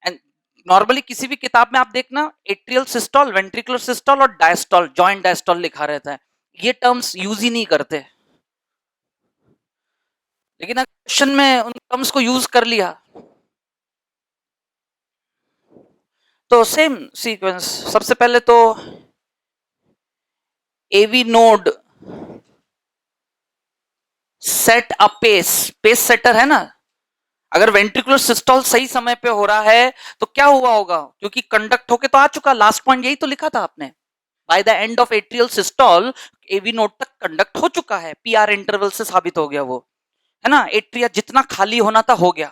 एंड नॉर्मली किसी भी किताब में आप देखना एट्रियल सिस्टोल, वेंट्रिकुलर सिस्टोल और डायस्टोल, जॉइंट डायस्टोल लिखा रहता है, ये टर्म्स यूज ही नहीं करते। लेकिन अगर क्वेश्चन में उन टर्म्स को यूज कर लिया तो सेम सीक्वेंस। सबसे पहले तो AV node set a pace, pace setter है ना। अगर वेंट्रिकुलर सिस्टोल सही समय पे हो रहा है तो क्या हुआ होगा, क्योंकि कंडक्ट होके तो आ चुका, लास्ट पॉइंट यही तो लिखा था आपने, by the end of atrial systole AV node तक कंडक्ट हो चुका है, पीआर इंटरवल से साबित हो गया वो, है ना। एट्रिया जितना खाली होना था हो गया,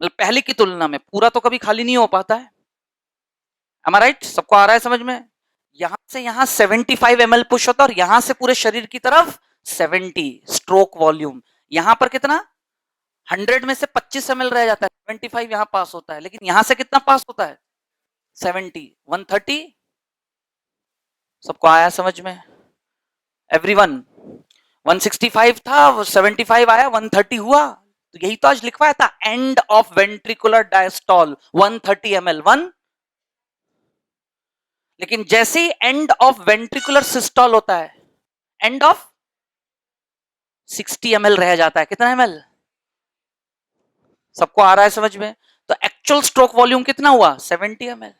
मतलब पहले की तुलना में पूरा तो कभी खाली नहीं हो पाता है। am I right? सबको आ रहा है समझ में? यहां से यहां 75 ml पुश होता है और यहां से पूरे शरीर की तरफ 70 स्ट्रोक वॉल्यूम। यहां पर कितना, 100 में से 25 ml रह जाता है, 75 यहां पास होता है, लेकिन यहां से कितना पास होता है, 70, 130। सबको आया समझ में एवरीवन? 165 था, 75 आया, 130 हुआ, तो यही तो आज लिखवाया था, end of ventricular diastole 130 ml 1। लेकिन जैसे ही एंड ऑफ वेंट्रिकुलर सिस्टोल होता है, एंड ऑफ 60 ml रह जाता है, कितना ml? सबको आ रहा है समझ में? तो एक्चुअल स्ट्रोक वॉल्यूम कितना हुआ, 70 ml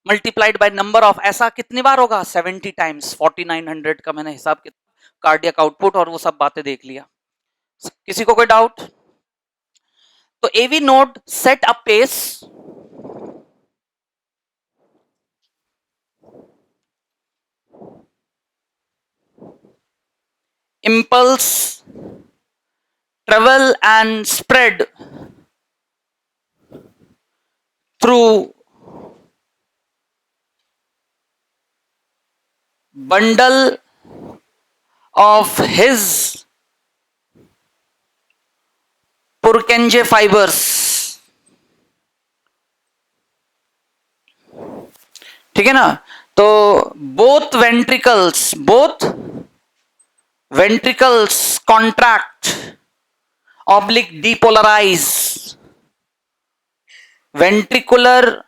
multiplied by number of, ऐसा कितनी बार होगा, 70 टाइम्स, 4900 का मैंने हिसाब किया, कार्डियक आउटपुट और वो सब बातें देख लिया। किसी को कोई डाउट? तो AV node set a pace, impulse, travel and spread through bundle of his Purkinje fibers। ठीक है ना? तो both ventricles contract oblique depolarize, ventricular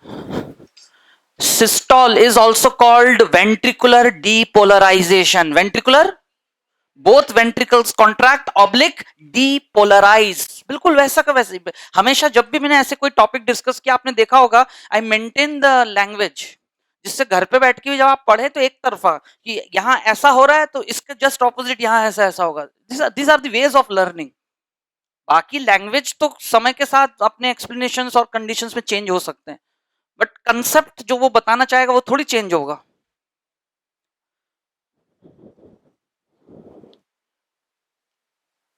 systole is also called ventricular depolarization, ventricular both ventricles contract oblique depolarize, बिल्कुल वैसा का वैसे। हमेशा जब भी मैंने ऐसे कोई टॉपिक डिस्कस किया आपने देखा होगा, आई मेंटेन द लैंग्वेज, जिससे घर पे बैठ के भी जब आप पढ़े तो एक तरफा कि यहाँ ऐसा हो रहा है तो इसके जस्ट ऑपोजिट यहाँ ऐसा ऐसा होगा। This are the ways of learning. बाकी लैंग्वेज तो समय के साथ अपने एक्सप्लेनेशंस और कंडीशंस में चेंज हो सकते हैं, बट कंसेप्ट जो वो बताना चाहेगा वो थोड़ी चेंज होगा,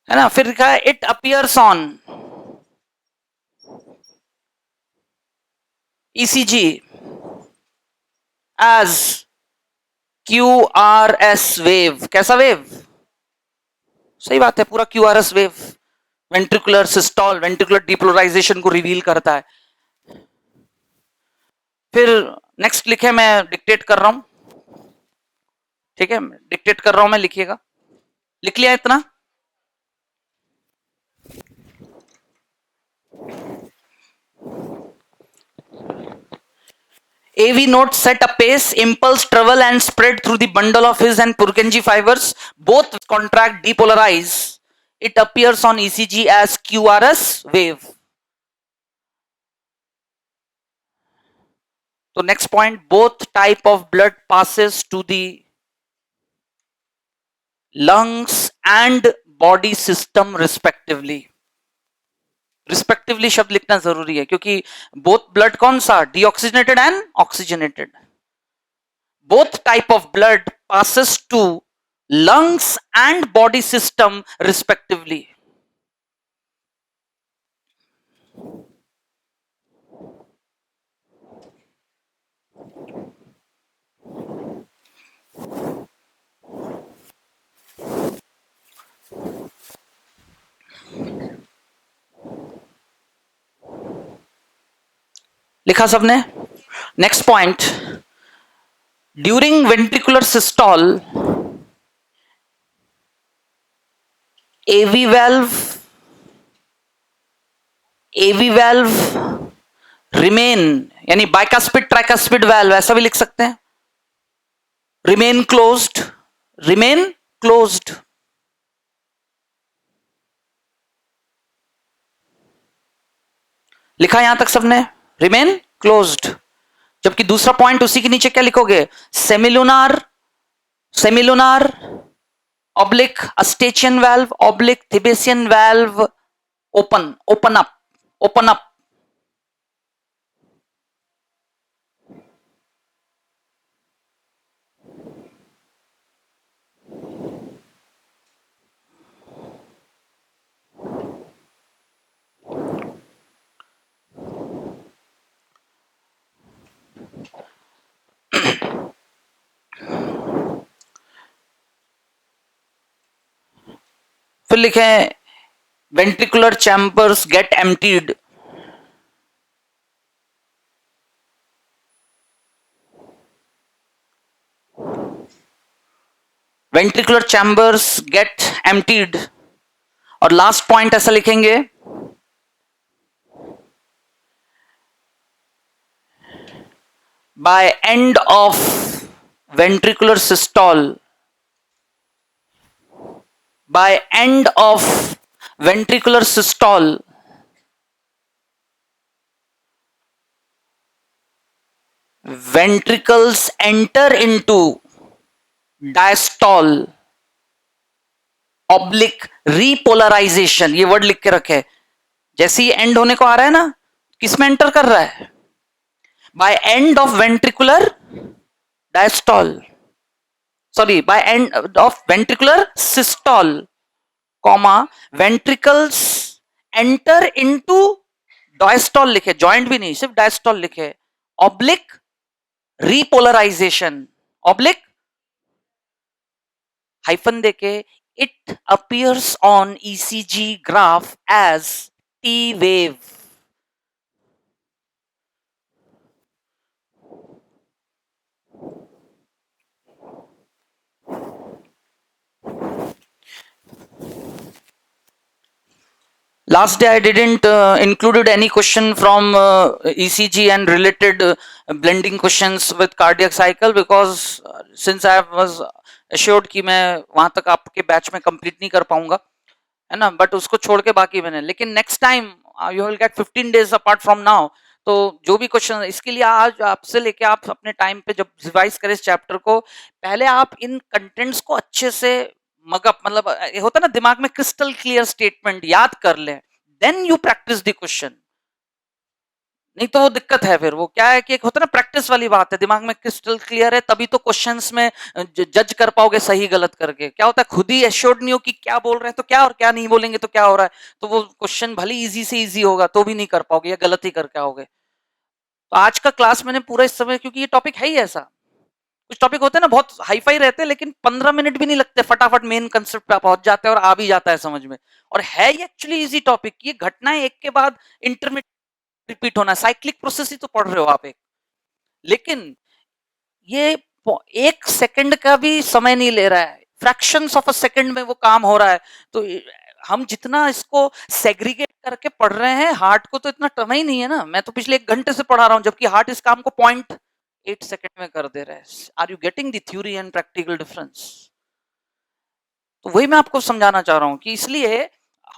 है ना। फिर लिखा है it appears on ECG as QRS wave. कैसा वेव? सही बात है, पूरा QRS wave ventricular systole, ventricular depolarization को रिवील करता है। फिर नेक्स्ट लिखे, मैं डिक्टेट कर रहा हूं, ठीक है, डिक्टेट कर रहा हूं मैं, लिखिएगा। लिख लिया इतना? AV node set a pace, impulse, travel and spread through the bundle of his and Purkinje fibers. Both contract, depolarize. It appears on ECG as QRS wave. So next point, both type of blood passes to the lungs and body system respectively. Respectively शब्द लिखना जरूरी है क्योंकि both blood कौन सा, deoxygenated and oxygenated. Both type of blood passes to lungs and body system respectively. लिखा सबने? Next point, during ventricular systole AV valve remain, यानी बाइकास्पिड ट्राइकास्पिड वाल्व ऐसा भी लिख सकते हैं, रिमेन क्लोज्ड. लिखा यहां तक सबने? Remain closed. जबकि दूसरा पॉइंट उसी के नीचे क्या लिखोगे? Semilunar oblique Eustachian valve oblique Thebesian valve open up. फिर लिखे ventricular chambers get emptied. Ventricular chambers get emptied. और लास्ट पॉइंट ऐसा लिखेंगे, by end of ventricular systole, ventricles enter into diastole oblique repolarization. ये वर्ड लिख के रखे, जैसे ही एंड होने को आ रहा है ना, किसमें एंटर कर रहा है? by end of ventricular diastole, by end of ventricular systole, ventricles enter into diastole लिखे, जॉइंट भी नहीं, सिर्फ diastole लिखे, ऑब्लिक repolarization, ऑब्लिक हाइफन देके, it appears on ECG graph as T wave. Last day I didn't included any question from ECG and related blending questions with cardiac cycle because since I was assured कि मैं वहां तक आपके batch में complete नहीं कर पाऊंगा, है ना, बट उसको छोड़ के बाकी मैंने, लेकिन next time you will get 15 days apart from now. तो जो भी क्वेश्चन, इसके लिए आज आपसे लेके आप अपने टाइम पे जब रिवाइज करें इस चैप्टर को, पहले आप इन कंटेंट्स को अच्छे से मगअप, मतलब होता है ना दिमाग में क्रिस्टल क्लियर स्टेटमेंट याद कर ले, then you practice the question. नहीं तो वो दिक्कत है, फिर वो क्या है कि एक होता है ना प्रैक्टिस वाली बात है, दिमाग में क्रिस्टल क्लियर है तभी तो क्वेश्चंस में जज कर पाओगे सही गलत करके. क्या होता है खुद ही एश्योर्ड नहीं हो कि क्या बोल रहे हैं तो क्या और क्या नहीं बोलेंगे तो क्या हो रहा है, तो वो क्वेश्चन भले इजी से इजी होगा तो भी नहीं कर पाओगे या गलत ही करके आओगे. तो आज का क्लास मैंने पूरा इस समय, क्योंकि ये टॉपिक है ही ऐसा, कुछ टॉपिक होते हैं ना बहुत हाई फाई रहते हैं लेकिन 15 मिनट भी नहीं लगते, फटाफट मेन कंसेप्ट पे पहुंच जाते हैं और आ भी जाता है समझ में. और है ये एक्चुअली इजी टॉपिक, ये घटनाएं एक के बाद इंटरमीडिएट रिपीट होना, साइक्लिक प्रोसेस ही तो पढ़ रहे हो आप एक, लेकिन ये 1 सेकंड का भी समय नहीं ले रहा है, फ्रैक्शंस ऑफ अ सेकंड में वो काम हो रहा है. तो हम जितना इसको सेग्रीगेट करके पढ़ रहे हैं, हार्ट को तो इतना टर्म ही नहीं है ना. मैं तो पिछले 1 घंटे से पढ़ा रहा हूं जबकि हार्ट इस काम को 0.8 सेकंड में कर दे रहा है. Are you getting the theory and practical difference? तो वही मैं आपको समझाना चाह रहा हूं कि इसलिए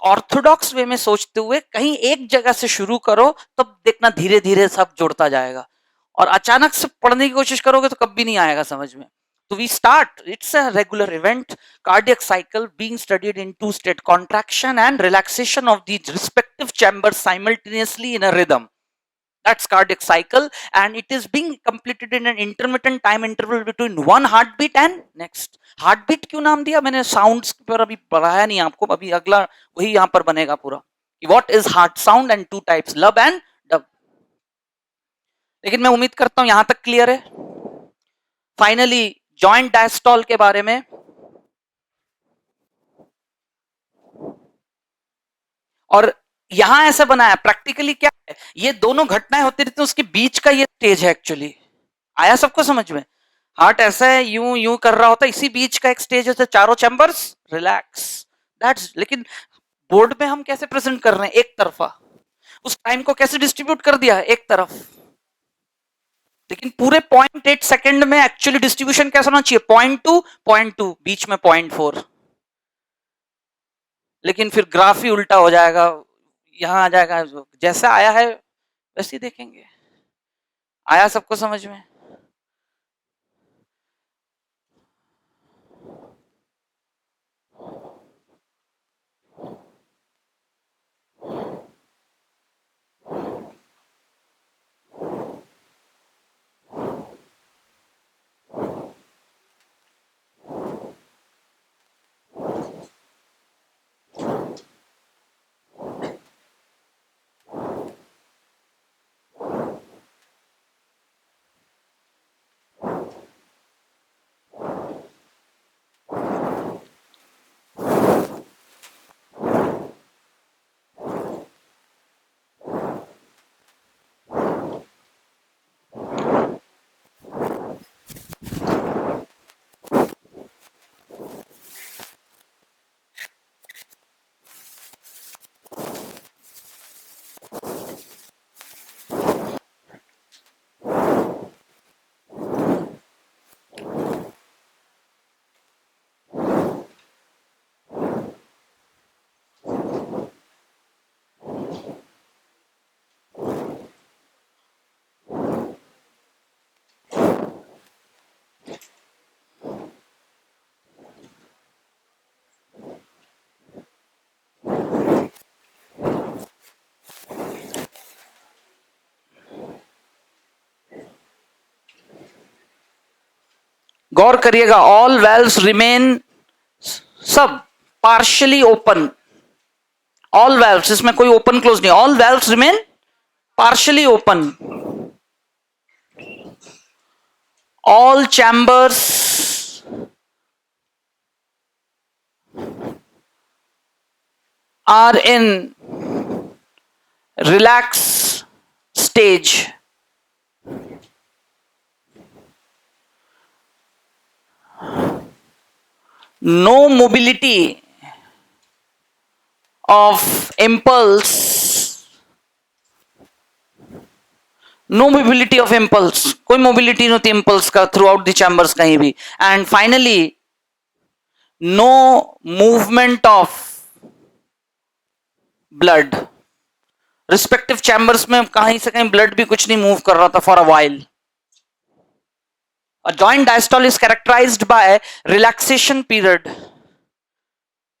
ऑर्थोडॉक्स वे में सोचते हुए कहीं एक जगह से शुरू करो, तब देखना धीरे धीरे सब जुड़ता जाएगा. और अचानक से पढ़ने की कोशिश करोगे तो कभी नहीं आएगा समझ में. So we start, it's a regular event, cardiac cycle being studied in two-state, contraction and relaxation of the respective chambers simultaneously in a rhythm. That's cardiac cycle, and it is being completed in an intermittent time interval between one heartbeat and next. Heartbeat क्यों नाम दिया मैंने? Sounds पर अभी पढ़ाया नहीं आपको, अभी अगला वही यहाँ पर बनेगा पूरा. What is heart sound and two types, लब and डब. लेकिन मैं उम्मीद करता हूं यहां तक क्लियर है. फाइनली जॉइंट डायस्टॉल के बारे में. और यहां ऐसा बनाया प्रैक्टिकली क्या है, ये दोनों घटनाएं होती रहती हैं, उसके बीच का ये स्टेज है एक्चुअली. आया सबको समझ में? हार्ट ऐसा है, यूं यूं कर रहा होता है, इसी बीच का एक स्टेज है, चारों चैम्बर्स रिलैक्स. दैट्स, लेकिन बोर्ड में हम कैसे प्रेजेंट कर रहे हैं? एक तरफा. उस टाइम को कैसे डिस्ट्रीब्यूट कर दिया है? एक तरफ. लेकिन पूरे 0.8 सेकंड में एक्चुअली डिस्ट्रीब्यूशन कैसा होना चाहिए? 0.2 बीच में 0.4. लेकिन फिर ग्राफ ही उल्टा हो जाएगा, यहां आ जाएगा. जैसा आया है वैसे ही देखेंगे. आया सबको समझ में? गौर करिएगा, ऑल वेल्व्स रिमेन, सब पार्शियली ओपन. ऑल वेल्व्स, इसमें कोई ओपन क्लोज नहीं. All valves remain partially open. All chambers are in relax stage. No mobility of impulse, no mobility of impulse, कोई मोबिलिटी नहीं होती इम्पल्स का थ्रू आउट द चैम्बर्स कहीं भी. And finally no movement of blood. Respective chambers में कहीं से कहीं ब्लड भी कुछ नहीं मूव कर रहा था for a while. A joint diastole is characterized by relaxation period,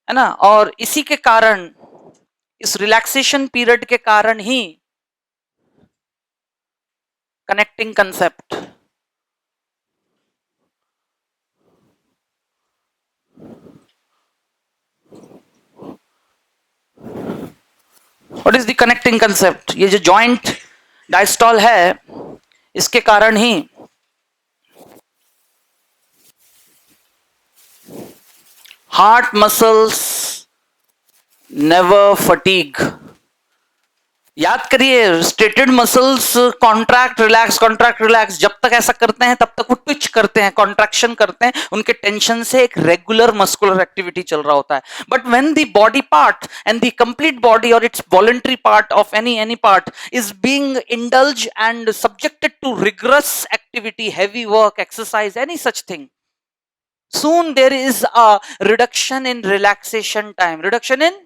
है ना. और इसी के कारण, इस रिलैक्सेशन पीरियड के कारण ही connecting concept, what is the connecting concept? ये जो जॉइंट डायस्टॉल है, इसके कारण ही हार्ट मसल्स नेवर फटीग. याद करिए, स्ट्रेटेड मसल्स कॉन्ट्रैक्ट रिलैक्स, जब तक ऐसा करते हैं तब तक वो ट्विच करते हैं, कॉन्ट्रैक्शन करते हैं, उनके टेंशन से एक रेगुलर मस्कुलर एक्टिविटी चल रहा होता है. But when the body part and the complete body or its voluntary part of any part is being indulge and subjected to rigorous activity, heavy work, exercise, any such thing, soon there is a reduction in relaxation time, reduction in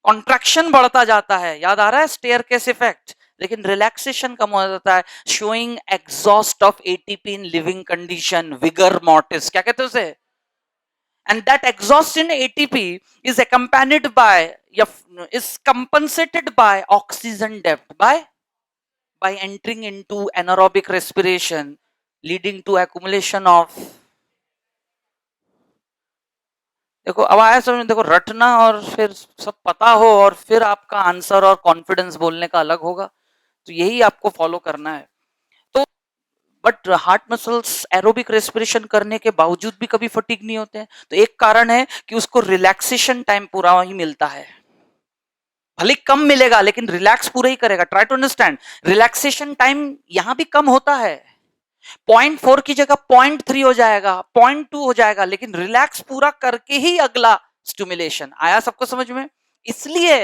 contraction बढ़ता जाता है. याद आ रहा है staircase effect? लेकिन relaxation कम हो जाता है, showing exhaust of ATP in living condition, vigour mortis, क्या कहते हैं उसे, and that exhaust in ATP is accompanied by, is compensated by oxygen depth by entering into anaerobic respiration, leading to accumulation of, देखो अब आया समझ में, देखो रटना और फिर सब पता हो और फिर आपका आंसर और कॉन्फिडेंस बोलने का अलग होगा, तो यही आपको फॉलो करना है। तो but heart muscles aerobic respiration करने के बावजूद भी कभी फटीग नहीं होते हैं, तो एक कारण है कि उसको रिलैक्सेशन टाइम पूरा ही मिलता है, भले कम मिलेगा लेकिन रिलैक्स पूरा ही करेगा। Try to understand, relaxation time यहां भी कम होता है, 0.4 की जगह 0.3 हो जाएगा, 0.2 हो जाएगा, लेकिन रिलैक्स पूरा करके ही अगला स्टिमुलेशन आया। सबको समझ में? इसलिए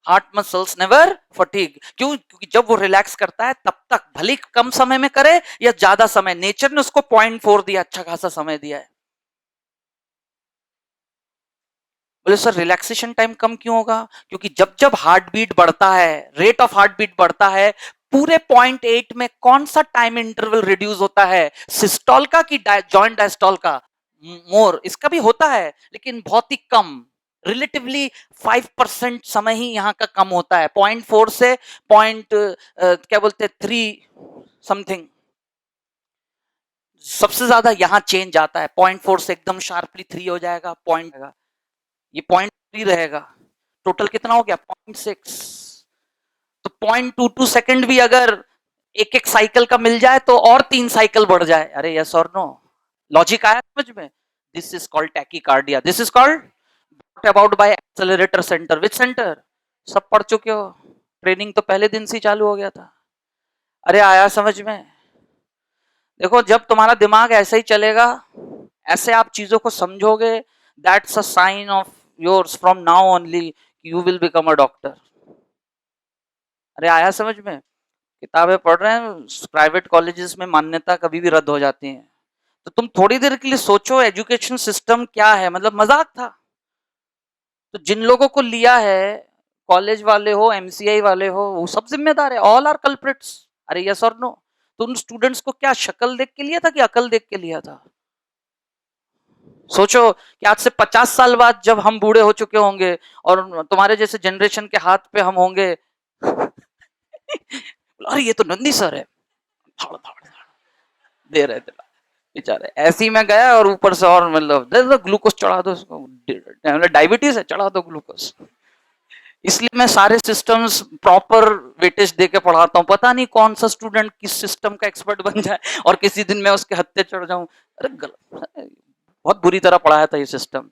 हार्ट मसल्स नेवर फटीग, क्यों? क्योंकि जब वो रिलैक्स करता है तब तक भले कम समय में करे या ज्यादा समय, नेचर ने उसको 0.4 दिया, अच्छा खासा समय दिया है। बोले सर रिलैक्सेशन टाइम कम क्यों होगा? क्योंकि जब जब हार्ट बीट बढ़ता है, रेट ऑफ हार्ट बीट बढ़ता है, पूरे 0.8 में कौन सा टाइम इंटरवल रिड्यूस होता है, सिस्टोल का कि जॉइंट डायस्टोल का? मोर, इसका भी होता है लेकिन बहुत ही कम, रिलेटिवली 5% समय ही यहाँ का कम होता है, 0.4 से पॉइंट क्या बोलते हैं 3 समथिंग, सबसे ज्यादा यहाँ चेंज आता है, 0.4 से एकदम शार्पली 3 हो जाएगा, पॉइंट, ये 0.3 रहेगा, टोटल कितना हो गया 0.6, तो 0.22 सेकंड भी अगर एक एक साइकिल का मिल जाए तो और 3 साइकिल बढ़ जाए, अरे यस और नो, लॉजिक आया समझ में? This is called tachycardia, this is called about by accelerator centre, which centre? सब पढ़ चुके हो, ट्रेनिंग तो पहले दिन से ही चालू हो गया था। अरे आया समझ में? देखो जब तुम्हारा दिमाग ऐसे ही चलेगा, ऐसे आप चीजों को समझोगे, that's a sign of yours from now only you will become a doctor. अरे आया समझ में? किताबें पढ़ रहे हैं, प्राइवेट कॉलेजेस में मान्यता कभी भी रद्द हो जाती है, तो तुम थोड़ी देर के लिए सोचो एजुकेशन सिस्टम क्या है, मतलब मजाक था। तो जिन लोगों को लिया है, कॉलेज वाले हो, एमसीआई वाले हो, वो सब जिम्मेदार है, ऑल आर कल्प्रिट्स। अरे यस और नो? तो उन स्टूडेंट्स को क्या शक्ल देख के लिया था कि अकल देख के लिया था? सोचो कि आज से 50 साल बाद जब हम बूढ़े हो चुके होंगे और तुम्हारे जैसे जनरेशन के हाथ पे हम होंगे, अरे ये तो नंदी सर है, धाड़ धाड़ धाड़ दे रहे थे बेचारे, ऐसे ही मैं गया और ऊपर से और मतलब दे दो ग्लूकोज चढ़ा दो उसको, डायबिटीज है चढ़ा दो ग्लूकोज। इसलिए मैं सारे सिस्टम्स प्रॉपर वेटेज दे के पढ़ाता हूँ, पता नहीं कौन सा स्टूडेंट किस सिस्टम का एक्सपर्ट बन जाए और किसी दिन मैं उसके हत्थे चढ़ जाऊं। अरे बहुत बुरी तरह पढ़ाया था ये सिस्टम।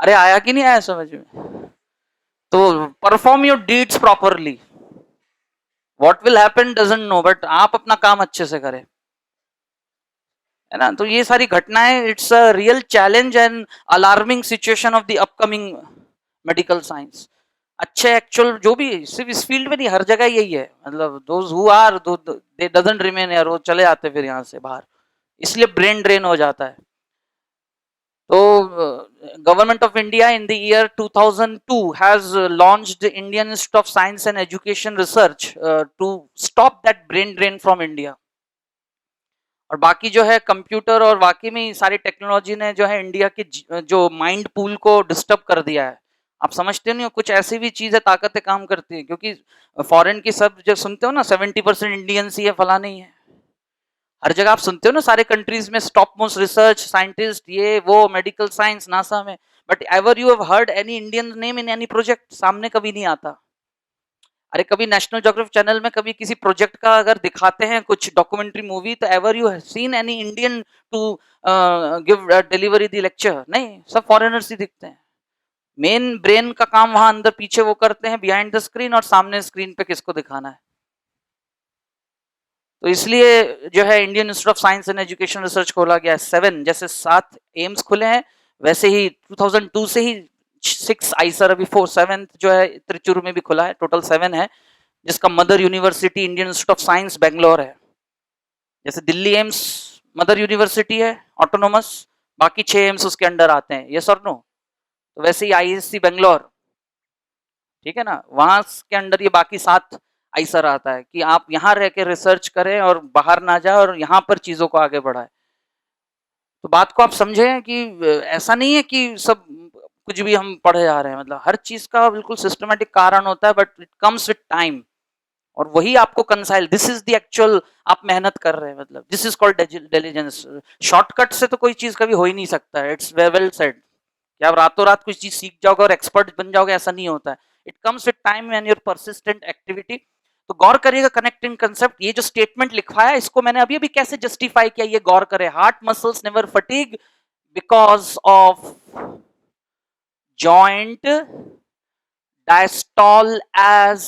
अरे आया कि नहीं आया समझ में? तो perform your deeds properly, what will happen doesn't know, but आप अपना काम अच्छे से करें, है ना? तो ये सारी घटनाएं, it's a real challenge and alarming situation of the upcoming medical science. अच्छे एक्चुअल जो भी, सिर्फ इस फील्ड में नहीं, हर जगह यही है, मतलब those who are they doesn't remain यार, वो चले आते फिर यहाँ से बाहर, इसलिए ब्रेन ड्रेन हो जाता है। तो government of India in the year 2002 has launched Indian Institute of Science and Education Research to stop that brain drain from India. और बाकी जो है कंप्यूटर और बाकी में सारी टेक्नोलॉजी ने जो है इंडिया की जो माइंड पूल को डिस्टर्ब कर दिया है। आप समझते नहीं हो, कुछ ऐसी भी चीज है, ताकतें काम करती है, क्योंकि फॉरेन की सब जो सुनते हो ना 70% इंडियंस ही है, फला नहीं है, हर जगह आप सुनते हो ना, सारे कंट्रीज में टॉप मोस्ट रिसर्च साइंटिस्ट, ये वो, मेडिकल साइंस, नासा में, but ever you have heard any Indian name in any project? सामने कभी नहीं आता। अरे कभी नेशनल ज्योग्राफिक चैनल में कभी किसी प्रोजेक्ट का अगर दिखाते हैं कुछ डॉक्यूमेंट्री मूवी, तो ever you have seen any Indian to give delivery the lecture? नहीं, सब फॉरेनर्स ही दिखते हैं। मेन ब्रेन का काम वहां अंदर पीछे वो करते हैं बिहाइंड द स्क्रीन, और सामने स्क्रीन पे किसको दिखाना है। तो इसलिए जो है Indian Institute of Science and Education research खोला गया है। 7 जैसे 7 एम्स खुले हैं, वैसे ही 2002 से ही 6 आई सर, अभी 7 जो है त्रिचूर में भी खुला है, टोटल 7 है, जिसका mother university Indian Institute of science Bangalore है। जैसे दिल्ली एम्स मदर यूनिवर्सिटी है ऑटोनोमस, बाकी 6 एम्स उसके अंडर आते हैं, यस और नो? तो वैसे ही आईएससी बेंगलोर, ठीक है ना, वहां के अंडर ये बाकी 7 आइसर आता है कि आप यहाँ रह के रिसर्च करें और बाहर ना जाए और यहाँ पर चीजों को आगे बढ़ाए। तो बात को आप समझे कि ऐसा नहीं है कि सब कुछ भी हम पढ़े जा रहे हैं, मतलब हर चीज का बिल्कुल सिस्टमेटिक कारण होता है, but it comes with time. और वही आपको कंसाइल, दिस इज द एक्चुअल आप मेहनत कर रहे हैं, मतलब this is called diligence. Shortcut से तो कोई चीज कभी हो ही नहीं सकता है। इट्स वेल सेड कि आप रातों रात कुछ चीज सीख जाओगे और एक्सपर्ट बन जाओगे, ऐसा नहीं होता है। It comes with time and your persistent activity. तो गौर करिएगा कनेक्टिंग कंसेप्ट, ये जो स्टेटमेंट लिखा है इसको मैंने अभी अभी कैसे जस्टिफाई किया, ये गौर करें। Heart muscles never fatigue because of joint diastole as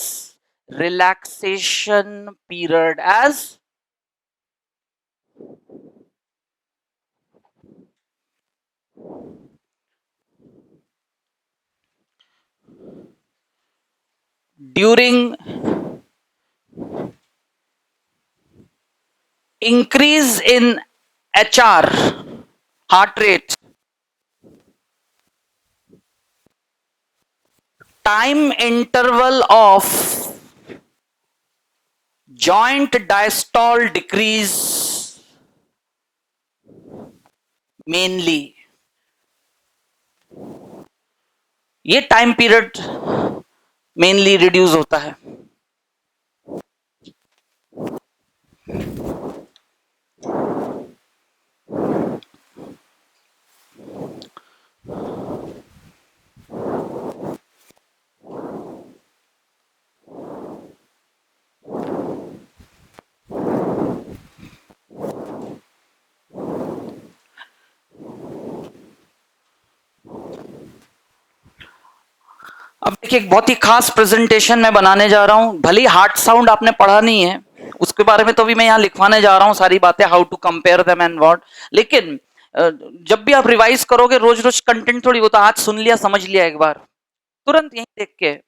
relaxation period as during increase in HR heart rate, time interval of joint diastole decrease mainly, ये टाइम पीरियड मेनली रिड्यूस होता है। अब देखिए एक बहुत ही खास प्रेजेंटेशन मैं बनाने जा रहा हूं, भले ही हार्ट साउंड आपने पढ़ा नहीं है, उसके बारे में तो भी मैं यहाँ लिखवाने जा रहा हूँ सारी बातें, how to compare them and what. लेकिन जब भी आप रिवाइज करोगे, रोज रोज कंटेंट थोड़ी होता, आज सुन लिया समझ लिया एक बार तुरंत यहीं देख के।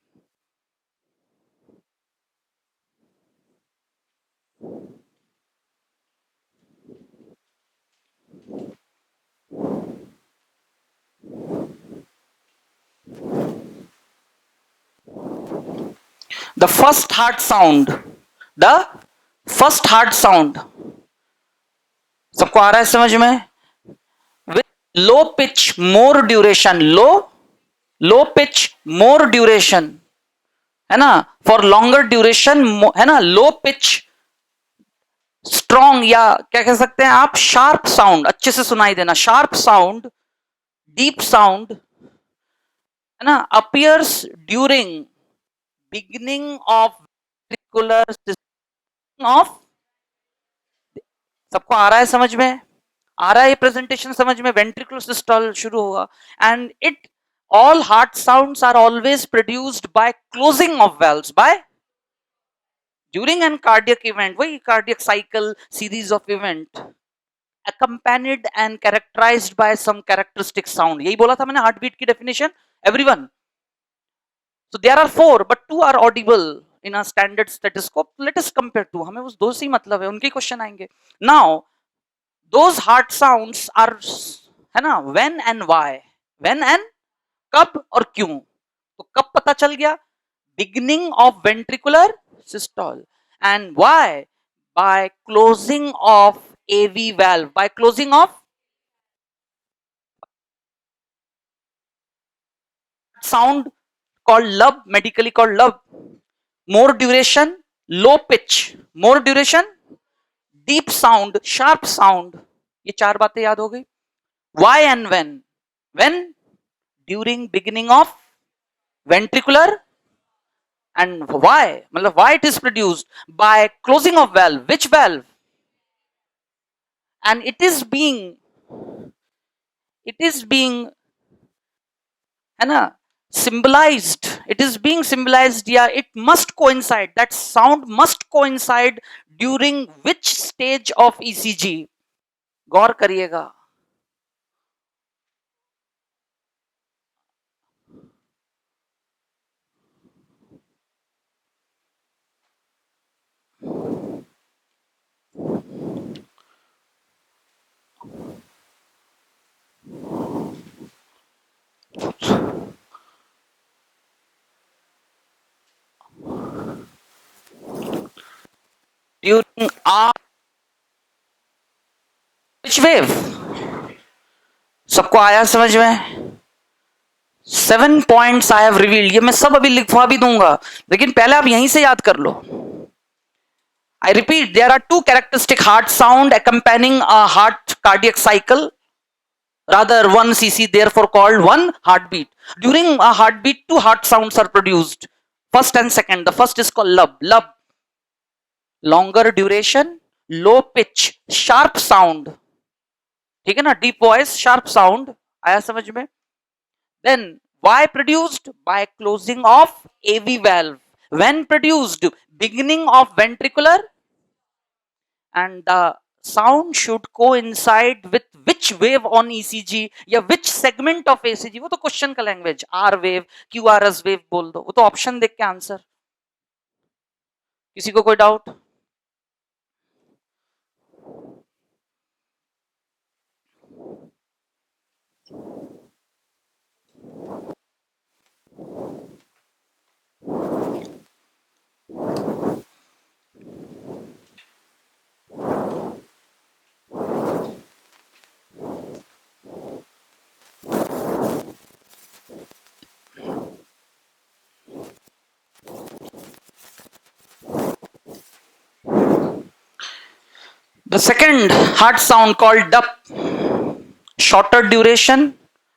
The first heart sound, the first heart sound सबको आ रहा है समझ में? With low pitch more duration, low pitch more duration, है ना, फॉर लॉन्गर ड्यूरेशन, है ना, लो पिच स्ट्रॉन्ग, या क्या कह सकते हैं आप, शार्प साउंड, अच्छे से सुनाई देना, शार्प साउंड, डीप साउंड, है ना, appears during beginning of ventricular system of. सबको आ रहा है समझ में? आ रहा है ये प्रेजेंटेशन समझ में? वेंट्रिकुलर सिस्टोल शुरू होगा and it all heart sounds are always produced by closing of valves by during an cardiac event, वही cardiac cycle series of event accompanied and characterized by some characteristic sound। यही बोला था मैंने heart beat की definition everyone. so there are four but two are audible in a standard stethoscope, let us compare two, हमें उस दो से ही मतलब है, उनके क्वेश्चन आएंगे। now those heart sounds are, है ना, when and why, when and कब और क्यों। तो कब पता चल गया, beginning of ventricular systole, and why, by closing of AV valve, by closing of sound called lub, medically called lub, more duration, low pitch, more duration, deep sound, sharp sound, ये चार बातें याद हो गई। why and when during beginning of ventricular, and why, मतलब why it is produced by closing of valve, which valve, and it is being, है ना, symbolized, it is being symbolized, या it must coincide, that sound must coincide during which stage of ECG, गौर करिएगा। during R which wave? सबको आया समझ में? 7 points I have revealed, ये मैं सब अभी लिखवा भी दूंगा, लेकिन पहले आप यहीं से याद कर लो. I repeat, there are two characteristic heart sound accompanying a heart cardiac cycle. Rather, one cc, therefore called one heartbeat. During a heartbeat, two heart sounds are produced. First and second. The first is called lub. Lub, longer duration, low pitch, sharp sound. ठीक है ना? Deep voice, sharp sound. आया समझ में? Then, why produced? By closing of AV valve. When produced? Beginning of ventricular, and the sound should coincide with which wave on ECG या which segment of ECG. वो तो question का language, R wave, QRS wave बोल दो, वो तो option देख के आंसर. किसी को कोई doubt? The second heart sound called dup, shorter duration,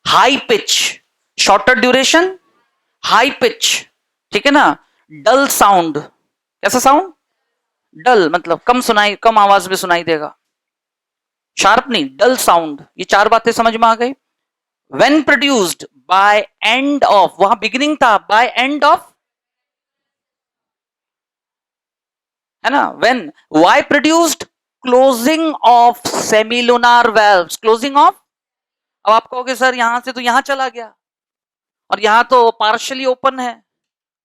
high pitch, shorter duration, high pitch, ठीक है ना? डल साउंड, कैसा साउंड? डल मतलब कम सुनाई, कम आवाज में सुनाई देगा. शार्प नहीं, डल साउंड. ये चार बातें समझ में आ गई. When produced by end of, वहां बिगिनिंग था, by end of, है ना? When, why produced? Closing of semilunar valves. Closing of, अब आप कहोगे सर यहां से तो यहां चला गया और यहां तो पार्शियली ओपन है,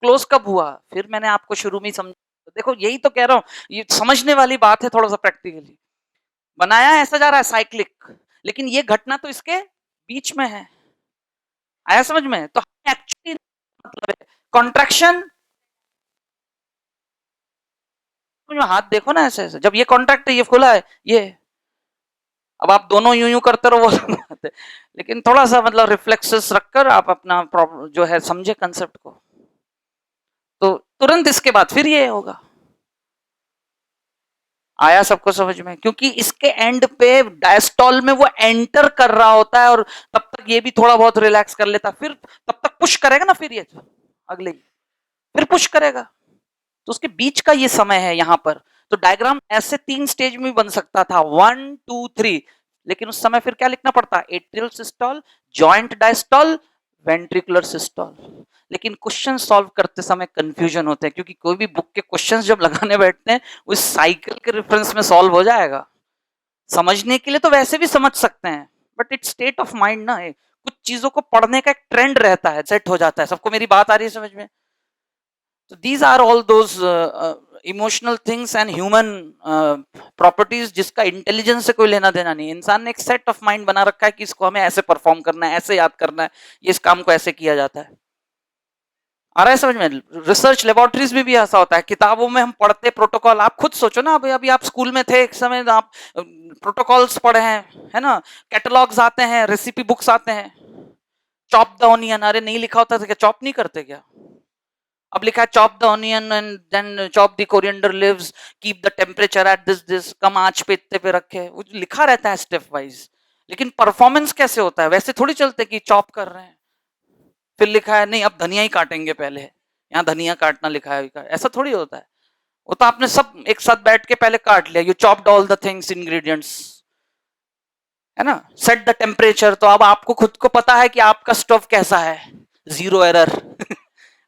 क्लोज कब हुआ? फिर मैंने आपको शुरू में समझा. देखो यही तो कह रहा हूं, ये समझने वाली बात है. थोड़ा सा प्रैक्टिकली बनाया है, ऐसा जा रहा है साइक्लिक, लेकिन ये घटना तो इसके बीच में है. आया समझ में? तो एक्चुअली मतलब कॉन्ट्रैक्शन, हाथ देखो ना ऐसे ऐसे, जब ये कॉन्ट्रैक्ट है, ये खुला है, ये, अब आप दोनों यूं यूं करते रहो लेकिन थोड़ा सा मतलब रिफ्लेक्सेस रखकर आप अपना जो है समझे कंसेप्ट को, तो तुरंत इसके बाद फिर ये होगा. आया सबको समझ में? क्योंकि इसके एंड पे डायस्टॉल में वो एंटर कर रहा होता है और तब तक ये भी थोड़ा बहुत रिलैक्स कर लेता, फिर तब तक पुश करेगा ना, फिर ये अगले फिर पुश करेगा, तो उसके बीच का ये समय है यहां पर. तो डायग्राम ऐसे 3 स्टेज में बन सकता था, 1 2 3, लेकिन उस समय फिर क्या लिखना पड़ता? Atrial systole, joint diastole, ventricular systole. लेकिन क्वेश्चन सॉल्व करते समय कंफ्यूजन होते हैं, क्योंकि कोई भी बुक के क्वेश्चंस जब लगाने बैठते हैं उस साइकिल के रेफरेंस में सॉल्व हो जाएगा. समझने के लिए तो वैसे भी समझ सकते हैं, but it's state of mind ना है. कुछ चीजों को पढ़ने का एक ट्रेंड रहता है, सेट हो जाता है. सबको मेरी बात आ रही है समझ में? So these are all those emotional things and human properties जिसका इंटेलिजेंस से कोई लेना देना नहीं. इंसान ने एक सेट ऑफ माइंड बना रखा है कि इसको हमें ऐसे परफॉर्म करना है, ऐसे याद करना है, ये इस काम को ऐसे किया जाता है. आ रहा है समझ में? रिसर्च लेबोरेटरीज में भी ऐसा होता है. किताबों में हम पढ़ते प्रोटोकॉल, आप खुद सोचो ना, अभी आप स्कूल में थे एक समय, आप प्रोटोकॉल्स पढ़े हैं, है ना? कैटलॉग्स आते हैं, रेसिपी बुक्स आते हैं. चॉप द ऑनियन, अरे नहीं लिखा होता था क्या? चॉप नहीं करते क्या? अब लिखा है chop the onion and then chop the coriander leaves, keep the temperature at this, कम आंच पे इतने पे रखे. वो लिखा रहता है स्टेप वाइज, लेकिन परफॉर्मेंस कैसे होता है? वैसे थोड़ी चलते कि चॉप कर रहे हैं, फिर लिखा है नहीं अब धनिया ही काटेंगे, पहले यहाँ धनिया काटना लिखा है, ऐसा थोड़ी होता है. वो तो आपने सब एक साथ बैठ के पहले काट लिया. You chopped all the things, ingredients, है ना? सेट द टेम्परेचर, तो अब आपको खुद को पता है कि आपका स्टोव कैसा है, 0 एरर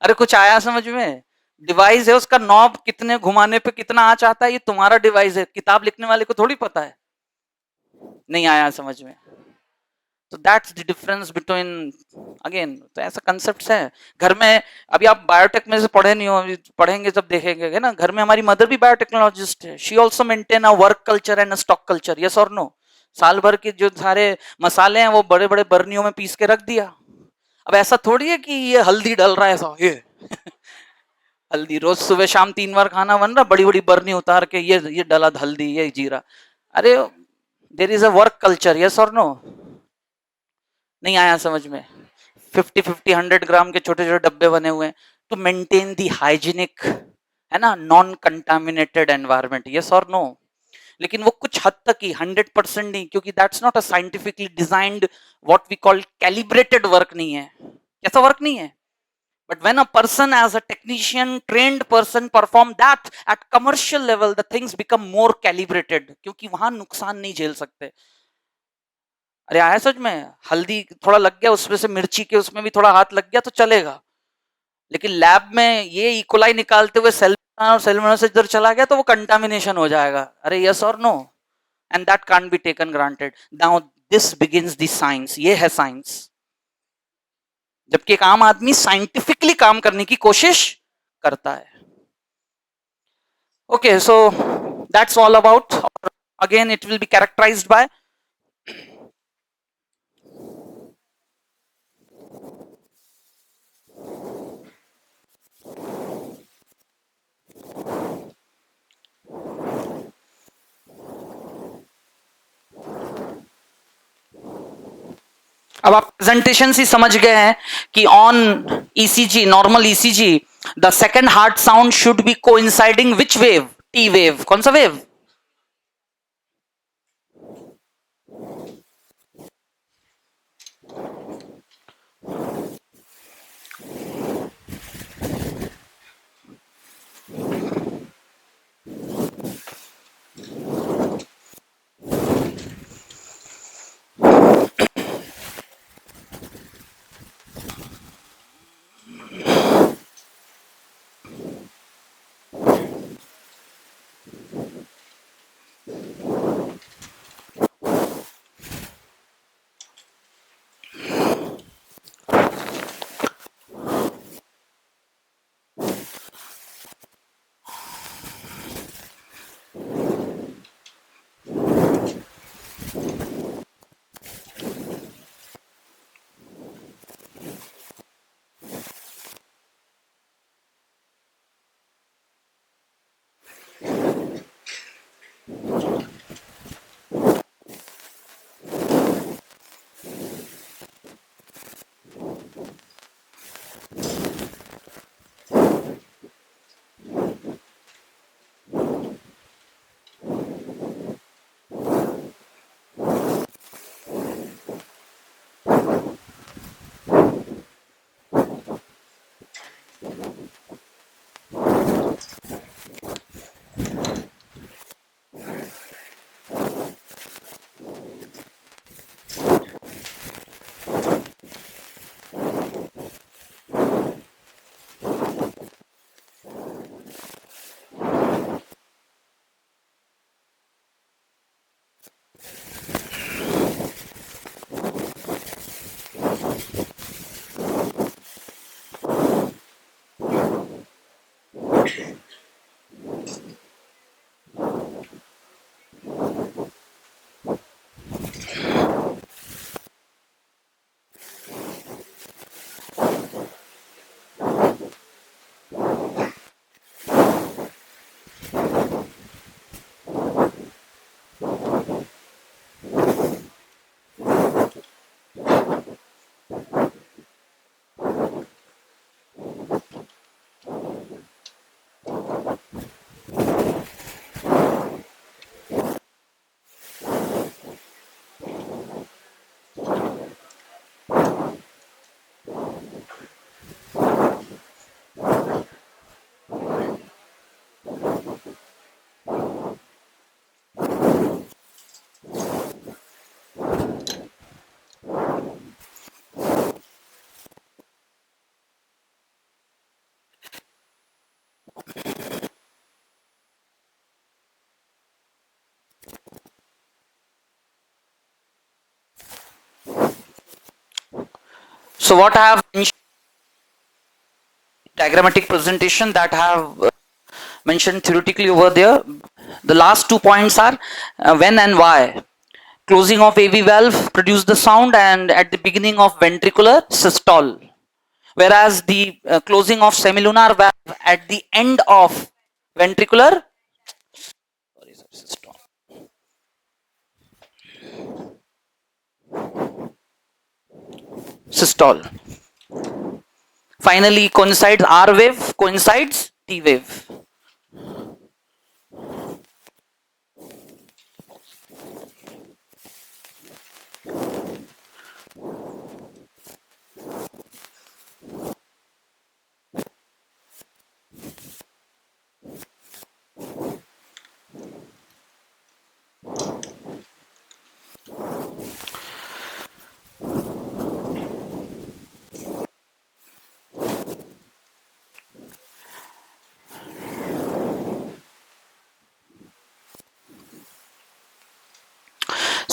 अरे कुछ आया समझ में? डिवाइस है, उसका नॉब कितने घुमाने पे कितना आंच आता है, ये तुम्हारा डिवाइस है. किताब लिखने वाले को थोड़ी पता है. नहीं आया समझ में? तो that's the difference between, again तो ऐसा कंसेप्ट है. घर में अभी आप बायोटेक में से पढ़े नहीं हो, पढ़ेंगे जब देखेंगे, है ना? घर में हमारी मदर भी बायोटेक्नोलॉजिस्ट है. She also maintain a work culture and a stock culture. Yes और नो? साल भर के जो सारे मसाले हैं वो बड़े बड़े बर्नियों में पीस के रख दिया. अब ऐसा थोड़ी है कि ये हल्दी डल रहा है ऐसा ये हल्दी रोज सुबह शाम 3 बार खाना बन रहा, बड़ी बड़ी बर्नी उतार के ये डला हल्दी, ये जीरा। अरे there is a work culture, yes और नो? नहीं आया समझ में? 50-50 100 ग्राम के छोटे छोटे डब्बे बने हुए हैं टू मेंटेन दी हाइजीनिक, है ना, नॉन कंटामिनेटेड एनवायरमेंट, यस और नो? लेकिन वो कुछ हद तक ही, 100% नहीं, क्योंकि that's not a scientifically designed, what we call calibrated work नहीं है। कैसा वर्क नहीं है? But when a person, as a technician, trained person, perform that at commercial level, the things become more calibrated, क्योंकि वहां नुकसान नहीं झेल सकते। अरे आया समझ में? हल्दी थोड़ा लग गया, उसमें से मिर्ची के उसमें भी थोड़ा हाथ लग गया तो चलेगा, लेकिन लैब में ये इकोलाई निकालते हुए सेल और सेल से इधर चला गया तो वो कंटामिनेशन हो जाएगा। अरे यस और no? And that can't be taken granted. Now this begins the science, ये है साइंस। जबकि एक आम आदमी साइंटिफिकली काम करने की कोशिश करता है। Okay, so that's all about. Again, it will be characterized by अब आप प्रेजेंटेशन से समझ गए हैं कि on ECG, normal ECG, the second heart sound should be coinciding which wave? T wave. कौन सा wave? So what I have diagrammatic presentation that I have mentioned theoretically over there. The last 2 points are when and why. Closing of AV valve produce the sound, and at the beginning of ventricular systole. Whereas the closing of semilunar valve at the end of ventricular systole. Finally, coincides R wave, coincides T wave.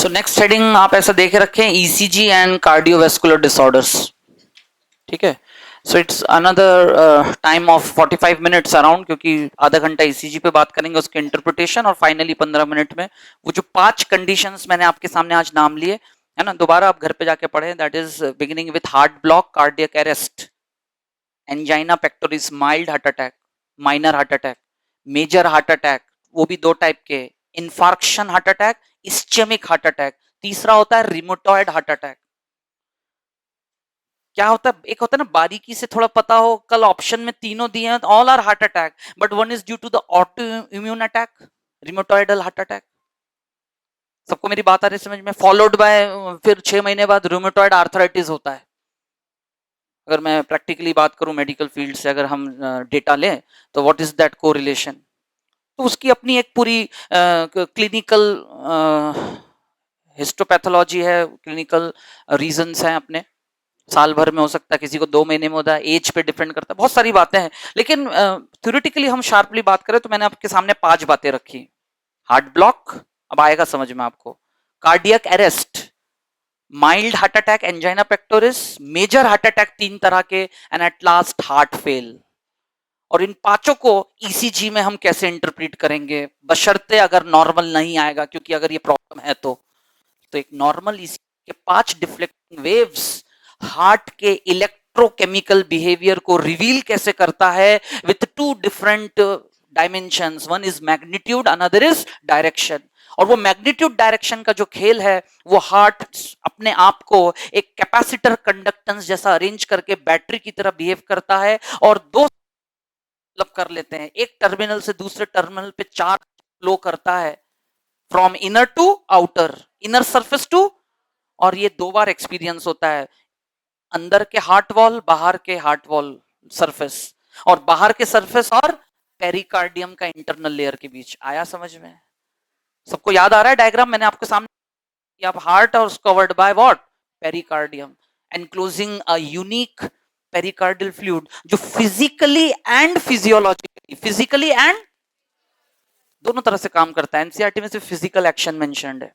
So next heading आप ऐसा देखे रखें, ECG and cardiovascular disorders. ठीक है. So it's another time of 45 minutes around, क्योंकि आधा घंटा ECG पे बात करेंगे, उसके इंटरप्रिटेशन, और फाइनली 15 मिनट में वो जो 5 कंडीशंस मैंने आपके सामने आज नाम लिए है ना, दोबारा आप घर पे जाके पढ़ें. That is beginning with heart block, cardiac arrest, angina pectoris, mild heart attack, minor heart attack, major heart attack, वो भी 2 टाइप के, infarction heart attack, ischemic heart attack, तीसरा होता है रिमोटॉइड हार्ट अटैक. क्या होता है, एक होता है ना बारीकी से थोड़ा पता हो, कल ऑप्शन में तीनों दिए हैं, all are heart attack, but one is due to the auto immune attack, rheumatoid heart attack. सबको मेरी बात आ रही है समझ में? फॉलोड बाय फिर 6 महीने बाद रूमेटॉइड आर्थराइटिस होता है. अगर मैं प्रैक्टिकली बात करूं मेडिकल फील्ड से, अगर हम डेटा लें, तो व्हाट इज दैट कोरिलेशन? तो उसकी अपनी एक पूरी क्लिनिकल हिस्टोपैथोलॉजी है, क्लिनिकल रीजंस हैं अपने. साल भर में हो सकता है, किसी को 2 महीने में होता है, एज पे डिपेंड करता है, बहुत सारी बातें हैं. लेकिन थ्योरेटिकली हम शार्पली बात करें तो मैंने आपके सामने 5 बातें रखी. हार्ट ब्लॉक, अब आएगा समझ में आपको. Cardiac arrest, mild heart attack, angina pectoris, major heart attack 3 तरह के, and at last heart fail. और इन 5 को ईसीजी में हम कैसे इंटरप्रेट करेंगे, बशर्ते अगर नॉर्मल नहीं आएगा, क्योंकि अगर ये प्रॉब्लम है तो एक नॉर्मल ईसीजी के 5 डिफ्लेक्टिंग वेव्स हार्ट के इलेक्ट्रोकेमिकल बिहेवियर को रिवील कैसे करता है with 2 different dimensions. One is magnitude, another is direction. और वो मैग्नीट्यूड डायरेक्शन का जो खेल है, वो हार्ट अपने आप को एक कैपेसिटर कंडक्टेंस जैसा अरेंज करके बैटरी की तरह बिहेव करता है, और 2 कर लेते हैं. एक टर्मिनल से दूसरे टर्मिनल पे चार्ज फ्लो करता है, from inner to outer, inner surface to, और ये 2 बार एक्सपीरियंस होता है, अंदर के हार्ट वॉल, बाहर के हार्ट वॉल सरफेस, और बाहर के सरफेस और पेरिकार्डियम का इंटरनल लेयर के बीच. आया समझ में? सबको याद आ रहा है डायग्राम मैंने आपके सामने? आप हार्ट और covered by what? Pericardium, enclosing a unique pericardial fluid, जो physically and physiologically, physically and दोनों तरह से काम करता है. एनसीईआरटी में सिर्फ फिजिकल एक्शन मेंशन्ड है.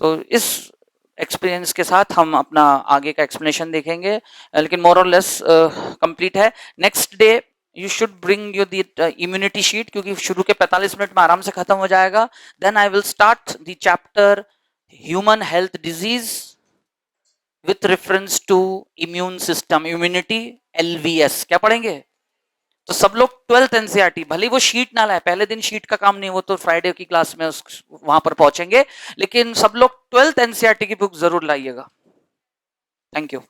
तो इस एक्सपीरियंस के साथ हम अपना आगे का एक्सप्लेनेशन देखेंगे, लेकिन मोर और लेस कंप्लीट है. Next day you should bring you the immunity sheet, क्योंकि शुरू के 45 मिनट में आराम से खत्म हो जाएगा. Then I will start the chapter human health disease with reference to immune system, immunity, LVS. क्या पढ़ेंगे? तो सब लोग 12th एनसीईआरटी, भले वो शीट ना लाए, पहले दिन शीट का काम नहीं, वो तो फ्राइडे की क्लास में वहां पर पहुंचेंगे, लेकिन सब लोग 12th एनसीईआरटी की बुक जरूर लाइएगा. Thank you.